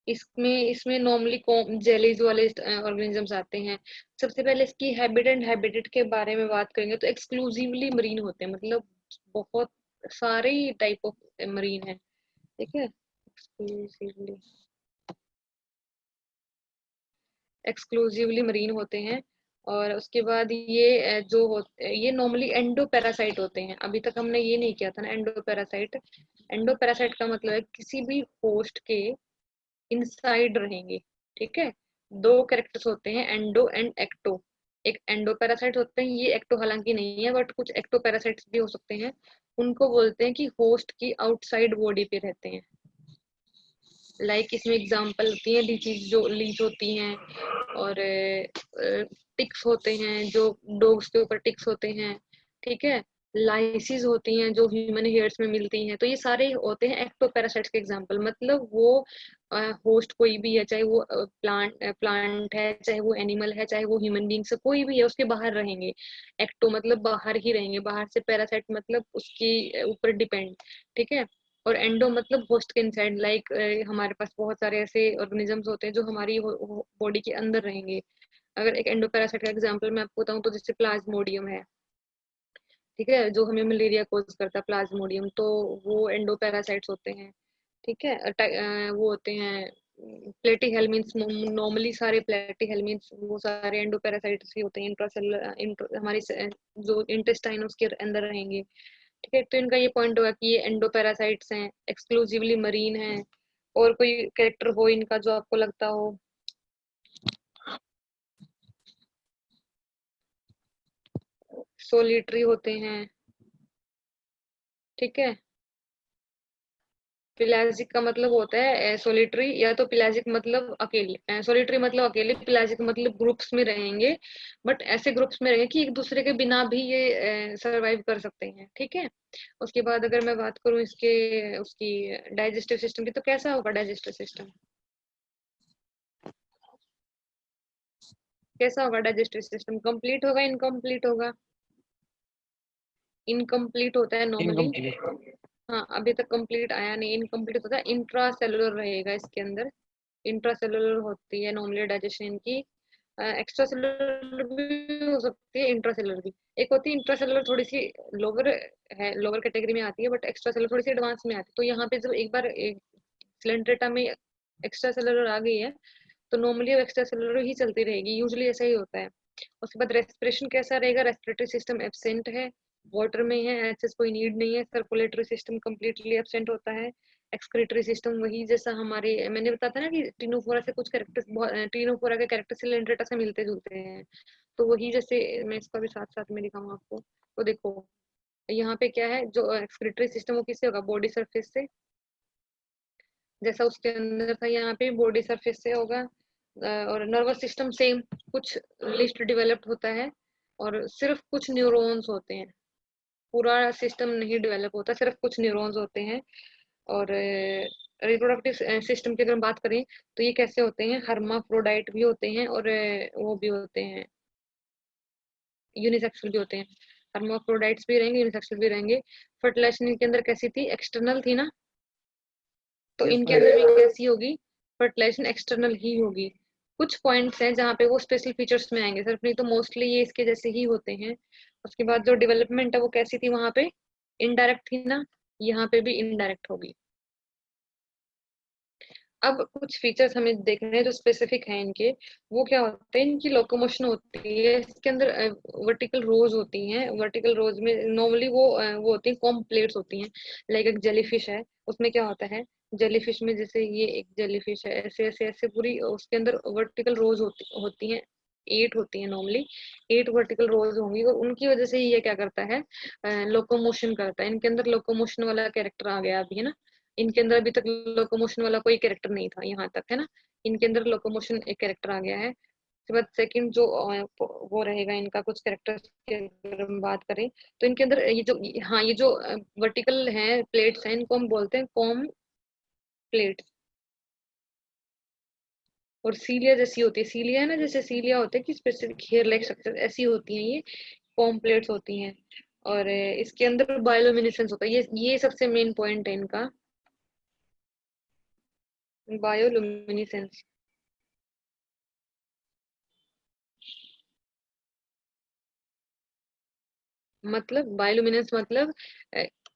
इसमें इसमें नॉर्मली जेलीज वाले ऑर्गेनिजम्स आते हैं। सबसे पहले इसकी हैबिट एंड हैबिटेट के बारे में बात करेंगे तो एक्सक्लूसिवली मरीन होते हैं, मतलब बहुत सारे ही टाइप ऑफ मरीन है। ठीक है, एक्सक्लूसिवली, एक्सक्लूसिवली मरीन होते हैं। और उसके बाद ये जो होते ये नॉर्मली एंडोपैरासाइट होते हैं। अभी तक हमने ये नहीं किया था ना एंडोपैरासाइट। एंडोपैरासाइट का मतलब है किसी भी होस्ट के इनसाइड रहेंगे। ठीक है, दो कैरेक्टर्स होते हैं, एंडो एंड एक्टो। एक एंडो पैरासाइट होते हैं, ये एक्टो हालांकि नहीं है, बट कुछ एक्टो पैरासाइट्स भी हो सकते हैं। उनको बोलते हैं कि होस्ट की आउटसाइड बॉडी पे रहते हैं। लाइक इसमें एग्जांपल होती है डिजीज जो लीच होती हैं, और टिक्स होते हैं जो डॉग्स के ऊपर टिक्स होते हैं। ठीक है, लाइसिस होती हैं जो ह्यूमन हेयर्स में मिलती हैं। तो ये सारे होते हैं एक्टोपैरासाइट्स के एग्जांपल। मतलब वो होस्ट कोई भी है, चाहे वो प्लांट है, चाहे वो एनिमल है, चाहे वो ह्यूमन बींग से कोई भी है, उसके बाहर रहेंगे। एक्टो मतलब बाहर ही रहेंगे, बाहर से। पैरासाइट मतलब उसके ऊपर डिपेंड। ठीक है, और एंडो मतलब होस्ट के इनसाइड। लाइक हमारे पास बहुत सारे ऐसे ऑर्गेनिजम्स होते हैं जो हमारी बॉडी के अंदर रहेंगे। अगर एक एंडोपैरासाइट का एग्जांपल मैं आपको बताऊं तो जैसे प्लाज्मोडियम है। ठीक है, जो हमें मलेरिया कोज करता है प्लाज्मोडियम, तो वो एंडोपैरासाइट्स होते हैं। ठीक है, वो होते हैं प्लेटी हेलमिन्स। नॉर्मली सारे प्लेटी हेलमिन्स वो सारे एंडोपैरासाइट्स ही होते हैं। इंट्रासेलुलर हमारी जो इंटेस्टाइन उसके अंदर रहेंगे। ठीक है, तो इनका ये पॉइंट होगा कि ये एंडोपैरासाइट्स हैं, एक्सक्लूसिवली मरीन हैं। और कोई कैरेक्टर हो इनका जो आपको लगता हो? सोलिटरी होते हैं। ठीक है, पिलाजिक का मतलब होता है सोलिटरी, या तो पिलाजिक मतलब अकेले, सोलिटरी मतलब अकेले, पिलाजिक मतलब ग्रुप्स में रहेंगे। बट ऐसे ग्रुप्स में रहेंगे कि एक दूसरे के बिना भी ये सरवाइव कर सकते हैं। ठीक है, उसके बाद अगर मैं बात करूं इसके उसकी डाइजेस्टिव सिस्टम की, तो कैसा होगा डाइजेस्टिव सिस्टम? कैसा होगा डाइजेस्टिव सिस्टम? कंप्लीट होगा, इनकम्प्लीट होगा? इनकम्प्लीट होता है नॉर्मली। इनकम्प्लीट। हाँ, अभी तक कंप्लीट आया नहीं, इनकम्प्लीट होता है। इंट्रा सेलुलर रहेगा इसके अंदर। इंट्रा सेलुलर होती है नॉर्मली डाइजेशन इनकी। एक्स्ट्रा सेलुलर भी हो सकती है, इंट्रा सेलुलर भी। एक होती है इंट्रा सेलुलर, थोड़ी सी लोअर है, लोअर कैटेगरी में आती है, बट एक्स्ट्रा सेलुलर थोड़ी सी एडवांस में आती है। तो यहाँ पे जब एक बार सिलेंडर डेटा में एक्स्ट्रा सेलुलर आ गई है, तो नॉर्मली एक्स्ट्रा सेलुलर ही चलती रहेगी, यूजुअली ऐसा ही होता है। उसके बाद रेस्पिरेशन कैसा रहेगा? रेस्पिरेटरी सिस्टम एब्सेंट है, वाटर में है, एचएस कोई नीड नहीं है। सर्कुलेटरी सिस्टम कंप्लीटली एब्सेंट होता है। एक्सक्रीटरी सिस्टम वही जैसा हमारे मैंने बताया था ना कि टिनोफोरा से कुछ कैरेक्टर्स, टिनोफोरा के कैरेक्टर सिलेंड्रेटा से मिलते जुलते हैं। तो वही जैसे मैं इसका भी साथ साथ में दिखाऊंगा आपको। तो देखो यहाँ पे क्या है, जो एक्सक्रीटरी सिस्टम वो किससे होगा? बॉडी सरफेस से। जैसा उसके अंदर था यहाँ पे बॉडी सरफेस से होगा। और नर्वस सिस्टम सेम, कुछ लिस्ट डेवलप्ड होता है, और सिर्फ कुछ न्यूरॉन्स होते हैं। पूरा सिस्टम नहीं डेवलप होता, सिर्फ कुछ न्यूरॉन्स होते हैं। और रिप्रोडक्टिव सिस्टम की अगर हम बात करें, तो ये कैसे होते हैं? हर्माफ्रोडाइट भी होते हैं, और वो भी होते हैं, यूनिसेक्सुअल भी होते हैं। हर्माफ्रोडाइट्स भी रहेंगे, यूनिसेक्सुअल भी रहेंगे। फर्टिलाइजेशन के अंदर कैसी थी? एक्सटर्नल थी ना, तो यस इनके मैम। अंदर भी कैसी होगी? फर्टिलाइजेशन एक्सटर्नल ही होगी। कुछ पॉइंट्स हैं जहाँ पे वो स्पेशल फीचर्स में आएंगे सिर्फ, नहीं तो मोस्टली ये इसके जैसे ही होते हैं। उसके बाद जो डेवलपमेंट है वो कैसी थी वहां पे? इनडायरेक्ट थी ना, यहाँ पे भी इनडायरेक्ट होगी। अब कुछ फीचर्स हमें देखने हैं जो स्पेसिफिक हैं इनके। वो क्या होते हैं? इनकी लोकोमोशन होती है इसके अंदर। वर्टिकल रोज होती हैं, वर्टिकल रोज में नॉर्मली वो होती हैं, कॉम्प्लेट्स होती हैं। लाइक एक जेलीफिश है, उसमें क्या होता है? जेलीफिश में जैसे ये एक जेलीफिश है, ऐसे ऐसे ऐसे पूरी उसके अंदर वर्टिकल रोज होती हैं। 8 होती है नॉर्मली। 8 वर्टिकल रोज होंगी, और उनकी वजह से ये क्या करता है? लोकोमोशन करता है। इनके अंदर लोकोमोशन वाला कैरेक्टर आ गया अभी, है ना। इनके अंदर अभी तक लोकोमोशन वाला कोई कैरेक्टर नहीं था यहाँ तक, है ना। इनके अंदर लोकोमोशन एक कैरेक्टर आ गया है। उसके बाद सेकंड जो वो रहेगा इनका कुछ कैरेक्टर की अगर हम बात करें, तो इनके अंदर ये जो, हाँ, ये जो वर्टिकल है प्लेट्स हैं, इनको हम बोलते हैं कॉम प्लेट्स। और सीलिया जैसी होती है, सीलिया है ना, जैसे सीलिया होते हैं कि स्पेसिफिक हेयर लाइक स्ट्रक्चर, ऐसी होती हैं ये कॉम प्लेट्स होती हैं। और इसके अंदर बायोल्यूमिनेसेंस होता है, ये सबसे मेन पॉइंट है इनका, बायोल्यूमिनेसेंस। मतलब बायोलुमिनेंस मतलब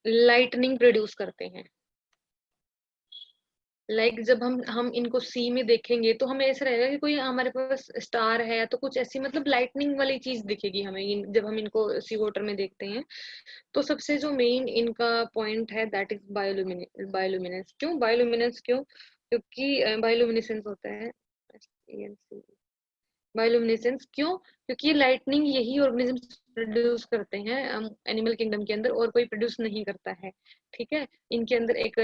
लाइटनिंग प्रोड्यूस करते हैं। लाइक जब हम इनको सी में देखेंगे तो हमें ऐसा रहेगा कि कोई हमारे पास स्टार है, तो कुछ ऐसी मतलब लाइटनिंग वाली चीज दिखेगी हमें जब हम इनको सी वाटर में देखते हैं। तो सबसे जो मेन इनका पॉइंट है दैट इज बायोलुमिनेंस। क्यों बायोलुमिनेंस? क्यों? क्योंकि बायोलुमिनेसेंस होता है बायोलुमिनेसेंस। क्यों? क्योंकि लाइटनिंग यही ऑर्गेनिज्म प्रोड्यूस करते हैं एनिमल किंगडम के अंदर, और कोई प्रोड्यूस नहीं करता है। ठीक है, इनके अंदर एक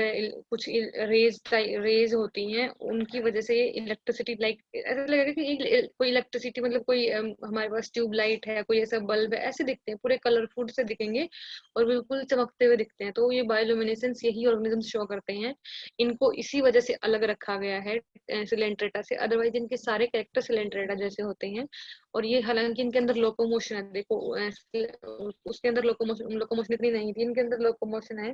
कुछ रेज होती हैं, उनकी वजह से इलेक्ट्रिसिटी लाइक ऐसा लगेगा कि कोई इलेक्ट्रिसिटी मतलब कोई हमारे पास ट्यूब लाइट है, कोई ऐसा बल्ब है, ऐसे दिखते हैं, पूरे कलरफुल से दिखेंगे और बिल्कुल चमकते हुए दिखते हैं। तो ये बायोलुमिनेसेंस यही ऑर्गेनिज्म शो करते हैं। इनको इसी वजह से अलग रखा गया है सिलेंट्रेटा से, अदरवाइज इनके सारे कैरेक्टर सिलेंट्रेटा जैसे होते हैं। और ये हालांकि इनके अंदर लोकोमोशन है, देखो उसके अंदर लोकोमोशन लोकोमोशन इतनी नहीं थी, इनके अंदर लोकोमोशन है।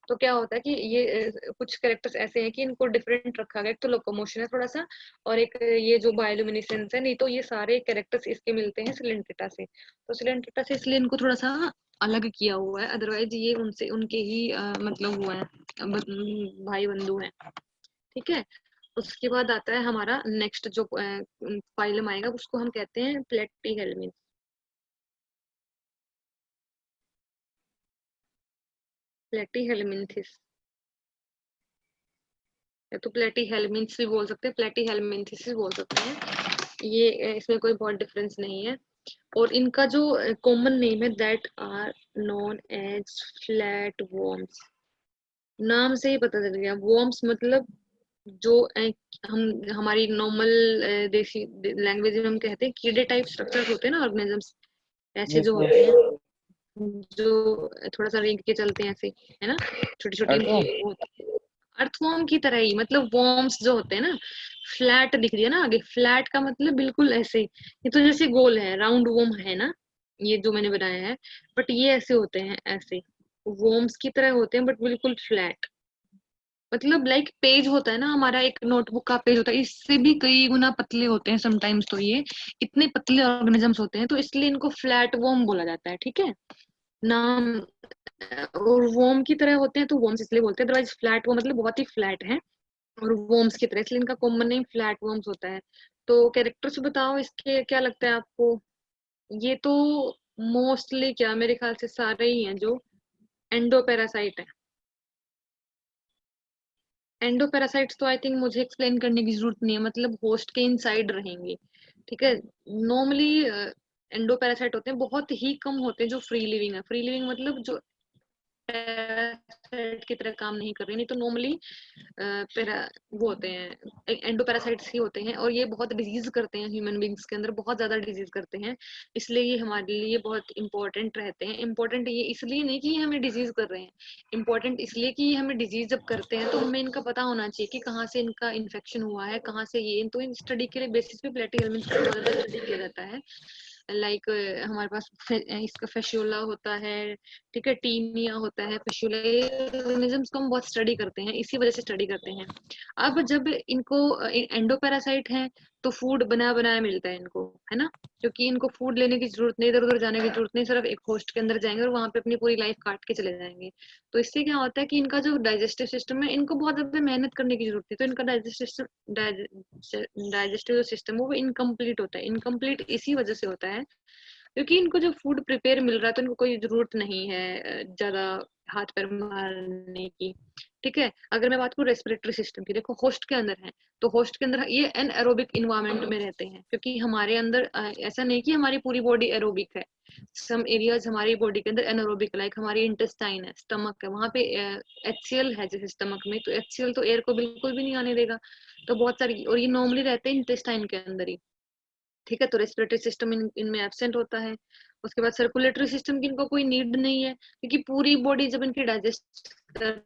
तो क्या होता है कि ये कुछ कैरेक्टर्स ऐसे हैं कि इनको डिफरेंट रखा गया। एक तो लोकोमोशन है थोड़ा सा, और एक ये जो बायोलुमिनेसेंस है। नहीं तो ये सारे कैरेक्टर्स इसके मिलते हैं सिलेंट्रेटा से। तो सिलेंट्रेटा से इसलिए इनको थोड़ा सा अलग किया हुआ है, अदरवाइज ये उनसे उनके ही मतलब हुआ है, भाई बंधु हैं। ठीक है, उसके बाद आता है हमारा नेक्स्ट जो फाइलम आएगा, उसको हम कहते हैं प्लेटीहेल्मिन्थ। प्लेटीहेल्मिन्थिस, या तो प्लेटीहेल्मिन्थ्स भी बोल सकते हैं, प्लेटीहेल्मिन्थिस भी बोल सकते हैं। ये इसमें कोई बहुत डिफरेंस नहीं है। और इनका जो कॉमन नेम है that are known as flat worms. नाम से ही पता चल गया, वॉर्म्स मतलब जो हम हमारी नॉर्मल देसी लैंग्वेज में हम कहते हैं कीड़े टाइप स्ट्रक्चर्स होते हैं ना ऑर्गेनिजम्स, ऐसे यस जो यस। होते हैं, जो थोड़ा सा रेंग के चलते हैं ऐसे, है ना, छोटी छोटी अर्थवर्म। इनकी अर्थवॉर्म की तरह ही, मतलब वॉर्म्स जो होते हैं ना, फ्लैट दिख रही है ना आगे, फ्लैट का मतलब बिल्कुल ऐसे ही, ये तो जैसे गोल है, राउंड वॉर्म है ना, ये जो मैंने बनाया है, बट ये ऐसे होते हैं, ऐसे वॉर्म्स की तरह होते हैं बट बिल्कुल फ्लैट। मतलब लाइक पेज होता है ना हमारा, एक नोटबुक का पेज होता है, इससे भी कई गुना पतले होते हैं समटाइम्स। तो ये इतने पतले ऑर्गेनिजम्स होते हैं, तो इसलिए इनको फ्लैट वॉर्म बोला जाता है। ठीक है, नाम और वॉर्म की तरह होते हैं तो वॉर्म्स इसलिए बोलते हैं, अदरवाइज फ्लैट वो मतलब बहुत ही फ्लैट है, और वॉर्म्स की तरह, इसलिए इनका कॉमन नेम फ्लैट वॉर्म्स होता है। तो कैरेक्टर्स बताओ इसके, क्या लगता है आपको? ये तो मोस्टली क्या मेरे ख्याल से सारे ही हैं जो एंडोपेरासाइट है। एंडोपैरासाइट्स तो आई थिंक मुझे एक्सप्लेन करने की जरूरत नहीं है, मतलब होस्ट के इनसाइड रहेंगे। ठीक है, नॉर्मली एंडोपैरासाइट होते हैं, बहुत ही कम होते हैं जो फ्री लिविंग है। फ्री लिविंग मतलब जो पैरासाइट की तरह काम नहीं कर रहे, नहीं तो नॉर्मली पैरा वो होते हैं एंडोपैरासाइट्स ही होते हैं, और ये बहुत डिजीज करते हैं ह्यूमन बींग्स के अंदर, बहुत ज्यादा डिजीज करते हैं। इसलिए ये हमारे लिए बहुत इंपॉर्टेंट रहते हैं। इंपॉर्टेंट ये इसलिए नहीं कि ये हमें डिजीज कर रहे हैं, इंपॉर्टेंट इसलिए कि ये हमें डिजीज जब करते हैं तो हमें इनका पता होना चाहिए कि कहाँ से इनका इन्फेक्शन हुआ है, कहाँ से ये, तो इन स्टडी के लिए बेसिस पे प्लेटीहेल्मिन्थ का बहुत ज्यादा स्टडी किया जाता है। लाइक हमारे पास इसका फेशियोला होता है, ठीक है, टीनिया होता है, फेशियोला, ऑर्गेनिजम्स को हम बहुत स्टडी करते हैं, इसी वजह से स्टडी करते हैं। अब जब इनको एंडोपैरासाइट है तो फूड बना बनाया मिलता है इनको, है ना, क्योंकि इनको फूड लेने की जरूरत नहीं, इधर उधर जाने की जरूरत नहीं, सिर्फ एक होस्ट के अंदर जाएंगे और वहां पे अपनी पूरी लाइफ काट के चले जाएंगे। तो इससे क्या होता है कि इनका जो डाइजेस्टिव सिस्टम है, इनको बहुत ज्यादा मेहनत करने की जरूरत है, तो इनका डाइजेस्टिव सिस्टम वो इनकम्प्लीट होता है। इनकम्प्लीट इसी वजह से होता है क्योंकि इनको जो फूड प्रिपेयर मिल रहा है तो इनको कोई जरूरत नहीं है ज्यादा हाथ पैर मारने की। ठीक है, अगर मैं बात करूँ रेस्पिरेटरी सिस्टम की, देखो होस्ट के अंदर है, तो होस्ट के अंदर ये एनएरोबिक इन्वायरमेंट में रहते हैं, क्योंकि हमारे अंदर ऐसा नहीं कि हमारी पूरी बॉडी एरोबिक है। सम एरियाज हमारी बॉडी के अंदर एनएरोबिक, लाइक हमारी इंटेस्टाइन है, स्टमक है, वहां पे एचसीएल है जैसे स्टमक में, तो एचसीएल तो एयर को बिल्कुल भी नहीं आने देगा। तो बहुत सारी, और ये नॉर्मली रहते हैं इंटेस्टाइन के अंदर ही। ठीक है, तो रेस्पिरेटरी सिस्टम इनमें एब्सेंट होता है। उसके बाद सर्कुलेटरी सिस्टम की इनको कोई नीड नहीं है, क्योंकि पूरी बॉडी जब इनकी डाइजेस्ट कर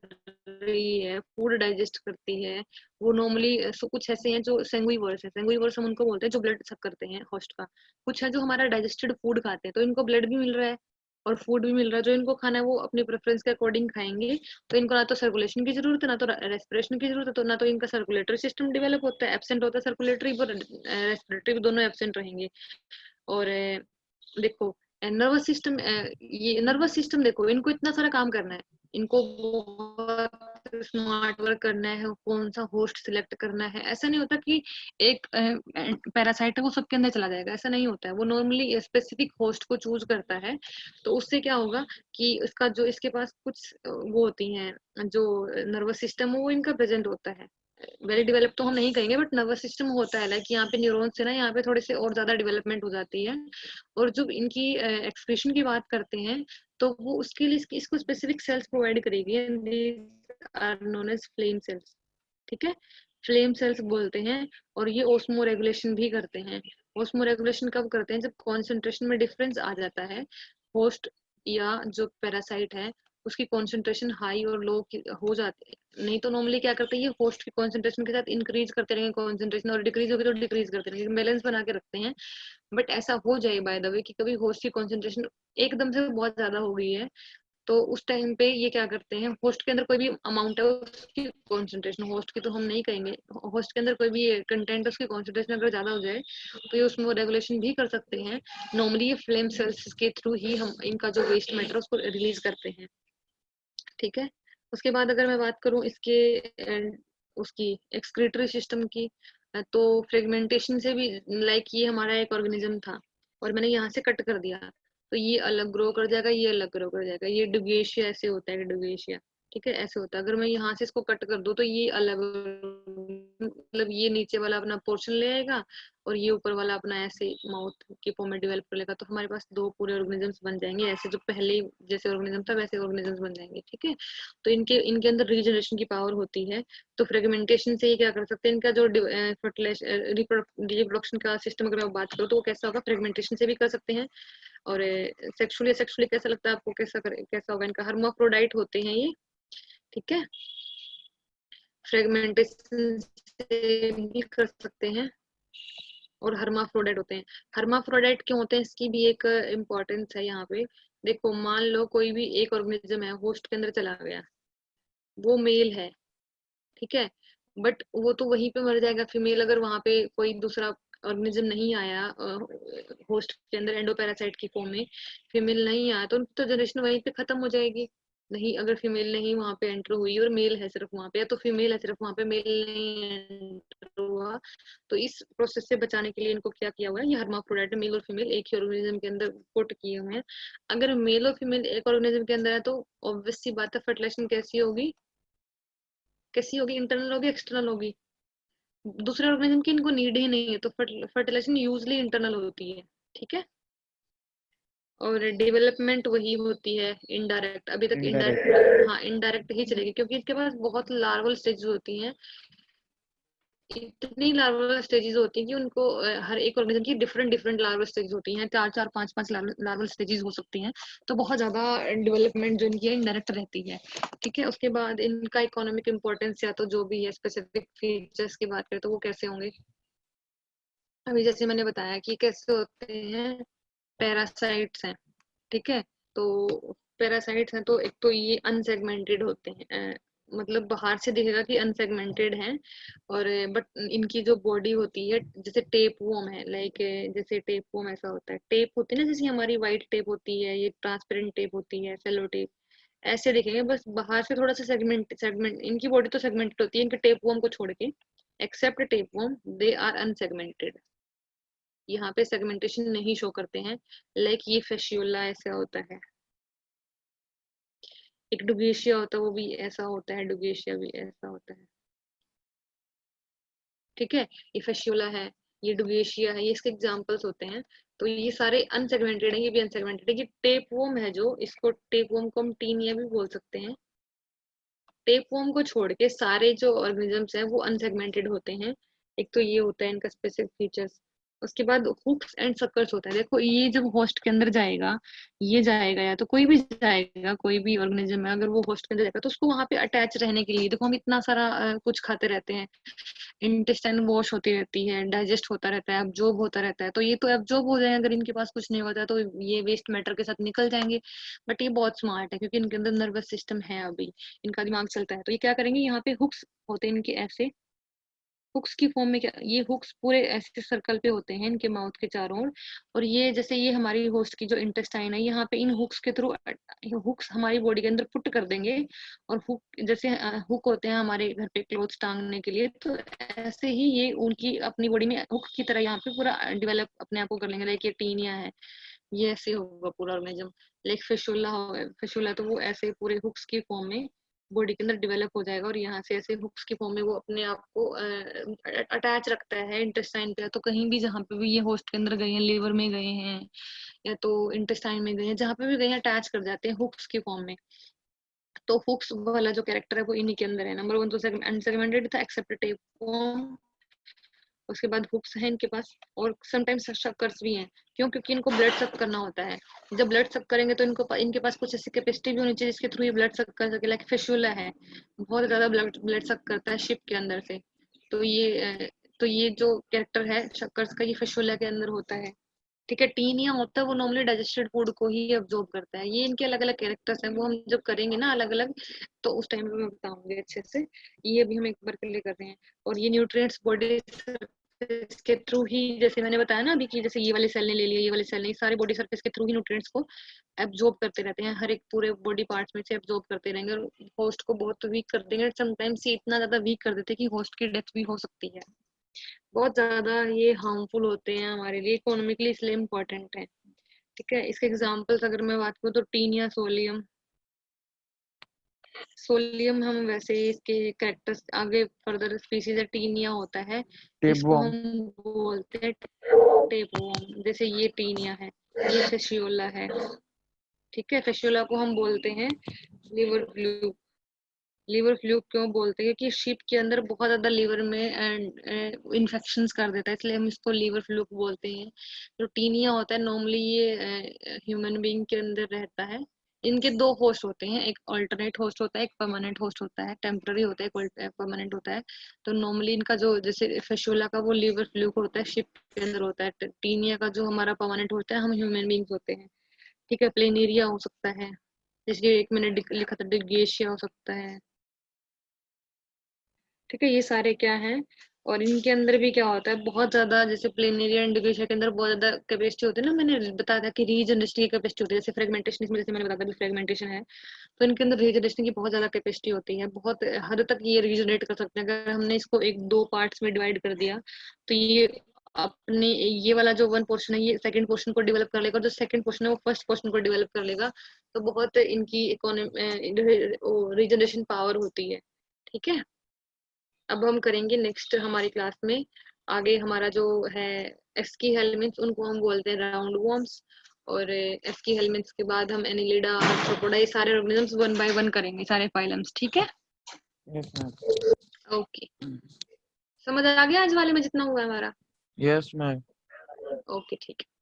रही है, फूड डाइजेस्ट करती है, वो नॉर्मली कुछ ऐसे हैं जो सेंगुइवर्स है, सेंगुइवर्स हम उनको बोलते हैं, जो ब्लड सक करते हैं होस्ट का। कुछ है जो हमारा डाइजेस्टेड फूड खाते हैं, तो इनको ब्लड भी मिल रहा है और फूड भी मिल रहा है, जो इनको खाना है वो अपनी प्रेफरेंस के अकॉर्डिंग खाएंगे। तो इनको ना तो सर्कुलेशन की जरूरत है, ना तो रेस्पिरेशन की जरूरत है, तो ना तो इनका सर्कुलेटरी सिस्टम डेवलप होता है, एब्सेंट होता है सर्कुलेटरी, और रेस्पिरेटरी दोनों एब्सेंट रहेंगे। और देखो नर्वस सिस्टम, ये नर्वस सिस्टम देखो, इनको इतना सारा काम करना है, इनको बहुत स्मार्ट वर्क करना है, कौन सा होस्ट सिलेक्ट करना है। ऐसा नहीं होता कि एक पैरासाइट है वो सबके अंदर चला जाएगा, ऐसा नहीं होता है। वो नॉर्मली स्पेसिफिक होस्ट को चूज करता है। तो उससे क्या होगा कि इसका जो इसके पास कुछ वो होती हैं, जो नर्वस सिस्टम है वो इनका प्रेजेंट होता है। वेरी डेवलप तो हम नहीं कहेंगे, बट नर्वस सिस्टम होता है। लाइक यहाँ पे न्यूरॉन्स है ना, यहाँ पे थोड़े से और ज्यादा डेवलपमेंट हो जाती है। और जब इनकी एक्सप्रेशन की बात करते हैं तो वो उसके लिए इसको स्पेसिफिक सेल्स प्रोवाइड करेगी, are known as flame cells. ठीक है, फ्लेम सेल्स बोलते हैं। और ये ओस्मो रेगुलेशन भी करते हैं। ओस्मो रेगुलेशन कब करते हैं? जब कॉन्सेंट्रेशन में डिफरेंस आ जाता है, होस्ट या जो पैरासाइट है उसकी कॉन्सेंट्रेशन हाई और लो हो जाती है। नहीं तो नॉर्मली क्या करते हैं, ये होस्ट की कॉन्सेंट्रेशन के साथ इंक्रीज करते रहेंगे कॉन्सेंट्रेशन, और डिक्रीज होगी तो डिक्रीज करते रहेंगे, बैलेंस बना के रखते हैं। बट ऐसा हो जाए बाय द वे कि कभी होस्ट की कॉन्सेंट्रेशन एकदम से बहुत ज्यादा हो गई है, तो उस टाइम पे ये क्या करते हैं, होस्ट के अंदर कोई भी अमाउंट है उसकी कॉन्सेंट्रेशन, होस्ट की तो हम नहीं कहेंगे, होस्ट के अंदर कोई भी कंटेंट उसकी कॉन्सेंट्रेशन अगर ज्यादा हो जाए तो ये उसमें रेगुलेशन भी कर सकते हैं। नॉर्मली ये फ्लेम सेल्स के थ्रू ही हम इनका जो वेस्ट मैटर उसको रिलीज करते हैं। ठीक है, उसके बाद अगर मैं बात करूं इसके उसकी एक्सक्रीटरी सिस्टम की, तो फ्रेगमेंटेशन से भी, लाइक ये हमारा एक ऑर्गेनिज्म था और मैंने यहाँ से कट कर दिया तो ये अलग ग्रो कर जाएगा, ये अलग ग्रो कर जाएगा। ये डुगेशिया ऐसे होता है, डुगेशिया। ठीक है, ऐसे होता है। अगर मैं यहाँ से इसको कट कर दूं तो ये अलग, मतलब ये नीचे वाला अपना पोर्शन ले आएगा और ये ऊपर वाला अपना ऐसे माउथ के फॉर्म में डेवलप कर लेगा। तो हमारे पास दो पूरे ऑर्गेनिजम्स बन जाएंगे, ऐसे जो पहले जैसे ऑर्गेनिज्म था वैसे ऑर्गेनिजम्स बन जाएंगे। ठीक है, तो इनके इनके अंदर रीजनरेशन की पावर होती है। तो फ्रेगमेंटेशन से ये क्या कर सकते हैं, इनका जो रिप्रोडक्शन का सिस्टम अगर मैं बात करूँ तो वो कैसा होगा, फ्रेगमेंटेशन से भी कर सकते हैं। और सेक्सुअली कैसा लगता है आपको, कैसा होगा इनका, हर्माफ्रोडाइट होते हैं ये। ठीक है, फ्रेगमेंटेशन से भी कर सकते हैं और हर्माफ्रोडाइट होते हैं। हर्माफ्रोडाइट क्यों होते हैं, इसकी भी एक इम्पोर्टेंस है यहाँ पे। देखो, मान लो कोई भी एक ऑर्गेनिज्म है, होस्ट के अंदर चला गया, वो मेल है। ठीक है, बट वो तो वहीं पे मर जाएगा। फीमेल अगर वहां पे कोई दूसरा ऑर्गेनिज्म नहीं आया होस्ट के अंदर एंडोपैरासाइट की फॉर्म में, फीमेल नहीं आया तो उनकी तो जनरेशन वहीं पे खत्म हो जाएगी। नहीं, अगर फीमेल नहीं वहां पे एंटर हुई और मेल है सिर्फ वहां पे, या तो फीमेल है सिर्फ वहां पे, मेल नहीं एंटर हुआ, तो इस प्रोसेस से बचाने के लिए इनको क्या किया हुआ है, ये हर्माफ्रोडाइट मेल और फीमेल एक ही ऑर्गेनिज्म के अंदर पुट किए हुए हैं। अगर मेल और फीमेल एक ऑर्गेनिज्म के अंदर है तो ऑब्वियस सी बात है, फर्टिलाइजेशन कैसी होगी, कैसी होगी, इंटरनल होगी, एक्सटर्नल होगी। दूसरे ऑर्गेनिज्म की इनको नीड ही नहीं है, तो फर्टिलाइजेशन यूजली इंटरनल होती है। ठीक है, और डेवलपमेंट वही होती है इनडायरेक्ट। अभी तक इनडायरेक्ट। इनडायरेक्ट, हाँ इनडायरेक्ट ही चलेगी, क्योंकि इसके पास बहुत लार्वल स्टेज होती हैं। इतनी लार्वल स्टेजेस होती हैं कि उनको हर एक ऑर्गेनिज्म की डिफरेंट डिफरेंट लार्वल स्टेज होती हैं, 4 4 5 5 लार्वल स्टेजेस हो सकती हैं। तो बहुत ज्यादा डेवलपमेंट जो इनकी है इनडायरेक्ट रहती है। ठीक है, उसके बाद इनका इकोनॉमिक इम्पोर्टेंस या तो जो भी है स्पेसिफिक फीचर्स की बात करें तो वो कैसे होंगे। अभी जैसे मैंने बताया कि कैसे होते हैं, पैरासाइट्स हैं। ठीक है, तो पैरासाइट्स हैं तो एक तो ये अनसेगमेंटेड होते हैं, मतलब बाहर से दिखेगा कि अनसेगमेंटेड हैं। और बट इनकी जो बॉडी होती है जैसे टेप वॉर्म है, लाइक जैसे टेप वॉर्म ऐसा होता है, टेप होती है ना, जैसे हमारी व्हाइट टेप होती है, ये ट्रांसपेरेंट टेप होती है, सेलो टेप, ऐसे दिखेंगे। बस बाहर से थोड़ा सा सेगमेंट इनकी बॉडी तो सेगमेंटेड होती है इनके टेप वॉर्म को छोड़ के, except tape worm they are unsegmented. यहाँ पे सेगमेंटेशन नहीं शो करते हैं। लाइक ये फेशियोला ऐसा होता है, एक डुगेशिया होता है वो भी ऐसा होता है, डुगेशिया भी ऐसा होता है। ठीक है, ये फेशियोला है, ये डुगेशिया है, ये इसके एग्जांपल्स होते हैं। तो ये सारे अनसेगमेंटेड है, ये भी अनसेगमेंटेड है। ये टेप वॉर्म है, जो इसको टेप वॉर्म को हम टीनिया भी बोल सकते हैं। टेप वॉर्म को छोड़ के सारे जो ऑर्गेनिजम्स हैं वो अनसेगमेंटेड होते हैं। एक तो ये होता है इनका स्पेसिफिक फीचर्स। उसके बाद हुक्स एंड सक्कर्स होता है। देखो, ये जब होस्ट के अंदर जाएगा, ये जाएगा या तो कोई भी जाएगा, कोई भी ऑर्गेनिज्म है अगर वो होस्ट के अंदर जाएगा तो उसको वहां पे अटैच रहने के लिए, देखो हम इतना सारा कुछ खाते रहते हैं, इंटेस्टाइन वॉश होती रहती है, डाइजेस्ट होता रहता है, एब्जॉर्ब होता रहता है, तो ये तो एब्जॉर्ब हो जाए, अगर इनके पास कुछ नहीं होता है तो ये वेस्ट मैटर के साथ निकल जाएंगे। बट ये बहुत स्मार्ट है क्योंकि इनके अंदर नर्वस सिस्टम है, अभी इनका दिमाग चलता है। तो ये क्या करेंगे, यहाँ पे हुक्स होते हैं इनके ऐसे, हुक्स की फॉर्म में क्या, ये हुक्स पूरे ऐसे सर्कल पे होते हैं इनके माउथ के चारों ओर, और ये जैसे ये हमारी होस्ट की जो इंटेस्टाइन है, यहाँ पे इन हुक्स के थ्रू हुक्स हमारी बॉडी के अंदर पुट कर देंगे, और हुक जैसे हुक होते हैं हमारे घर पे क्लोथ्स टांगने के लिए, तो ऐसे ही ये उनकी अपनी बॉडी में हुक की तरह यहाँ पे पूरा डेवलप अपने आप को कर लेंगे। लाइक ये टीनिया है, ये ऐसे होगा पूरा ऑर्गेनिज्म। लाइक फिशुला हो, फिशुला तो वो ऐसे पूरे हुक्स की फॉर्म में बॉडी के अंदर डेवलप हो जाएगा, और यहाँ से ऐसे हुक्स की फॉर्म में वो अपने आप को अटैच रखता है इंटेस्टाइन पे। तो कहीं भी जहाँ पे भी ये होस्ट के अंदर गए हैं, लिवर में गए हैं या तो इंटेस्टाइन में गए हैं, जहाँ पे भी गए हैं अटैच कर जाते हैं हुक्स की फॉर्म में। तो हुक्स वाला जो कैरेक्टर है वो इन्हीं के अंदर है। नंबर 1 तो अनसेगमेंटेड था, एक्सेप्ट टेप फॉर्म। उसके बाद हुक्स है इनके पास, और समटाइम्स शक्कर्स भी हैं। क्यों? क्योंकि इनको ब्लड सक करना होता है। जब ब्लड सक करेंगे तो इनके पास कुछ ऐसी कैपेसिटी भी होनी चाहिए जिसके थ्रू ये ब्लड सक कर सके। लाइक फिशुला है, बहुत ज्यादा ब्लड सक करता है शिप के अंदर से। तो ये जो कैरेक्टर है शक्कर्स का, ये फिशुला के अंदर होता है। ठीक है। टीनिया होता है वो नॉर्मली डाइजेस्टेड फूड को ही अब्जॉर्ब करता है। ये इनके अलग अलग कैरेक्टर्स हैं, वो हम जब करेंगे ना अलग अलग, तो उस टाइम पे मैं बताऊंगी अच्छे से। ये भी हम एक बार के लिए कर रहे हैं। और ये न्यूट्रिएंट्स बॉडी के थ्रू ही, जैसे मैंने बताया ना अभी कि जैसे ये वाले सेल ने ले लिया, ये वाले सेल ने, सारे बॉडी सरफेस के थ्रू ही न्यूट्रिएंट्स को एब्जॉर्ब करते रहते हैं। हर एक पूरे बॉडी पार्ट्स में से एब्जॉर्ब करते रहेंगे, और होस्ट को बहुत वीक कर देंगे। समटाइम्स ये इतना ज्यादा वीक कर देते हैं कि होस्ट की डेथ भी हो सकती है। बहुत ज्यादा ये हार्मफुल होते हैं हमारे लिए, इकोनॉमिकली इसलिए इम्पोर्टेंट है। ठीक है। इसके एग्जांपल्स अगर मैं बात करूँ तो टीनिया, सोलियम। सोलियम हम वैसे इसके कैरेक्टर्स आगे फर्दर स्पीसीज है, टीनिया होता है, इसको टेपवर्म। हम बोलते हैं टेपवर्म। जैसे ये टीनिया है, ये फेशियोला है। ठीक है। फेशियोला को हम बोलते हैं लिवर फ्लू। लिवर फ्लू क्यों बोलते हैं? क्योंकि शिप के अंदर बहुत ज्यादा लिवर में इन्फेक्शंस कर देता है, इसलिए हम इसको लिवर फ्लू बोलते हैं। जो टीनिया होता है नॉर्मली ये ह्यूमन बीइंग के अंदर रहता है। इनके दो होस्ट होते हैं, एक अल्टरनेट होस्ट होता है, एक परमानेंट होस्ट होता है। टेम्पररी होता है, एक परमानेंट होता है। तो नॉर्मली इनका जो जैसे फेशुला का वो लिवर फ्लू होता है, शिप के अंदर होता है। टीनिया का जो हमारा परमानेंट होता है, हम ह्यूमन बींग्स होते हैं। ठीक है। प्लेनेरिया हो सकता है, जैसे एक मैंने लिखा था डिगेशिया हो सकता है। ठीक है। ये सारे क्या हैं, और इनके अंदर भी क्या होता है, बहुत ज्यादा जैसे प्लेनेरिया इंडिकेशन के अंदर बहुत ज्यादा कैपेसिटी होती है ना, मैंने बताया था कि रीजनरेशन की कैपेसिटी होती है। जैसे फ्रेगमेंटेशन, इसमें जैसे मैंने बताया था फ्रेगमेंटेशन है, तो इनके अंदर रीजनरेशन की बहुत ज्यादा कैपेसिटी होती है। बहुत हद तक ये रीजनरेट कर सकते हैं। अगर हमने इसको एक दो पार्ट्स में डिवाइड कर दिया, तो ये अपने ये वाला जो वन पोर्शन है ये सेकंड पोर्शन को डेवलप कर लेगा, और जो सेकंड पोर्शन है वो फर्स्ट पोर्शन को डेवलप कर लेगा। तो बहुत इनकी रीजनरेशन पावर होती है। ठीक है। अब हम करेंगे नेक्स्ट हमारी क्लास में आगे हमारा जो है एस्की हेलमिन्थ्स, उनको हम बोलते हैं राउंड वॉर्म्स। और एस्की हेलमिन्थ्स के बाद हम एनिलिडा, आर्थ्रोपोडा, ये सारे ऑर्गेनिजम्स वन बाय वन करेंगे, सारे फाइलम्स। ठीक है। Yes ma'am. ओके। समझ आ गया आज वाले में जितना हुआ है हमारा? Yes ma'am. ओके ठीक है।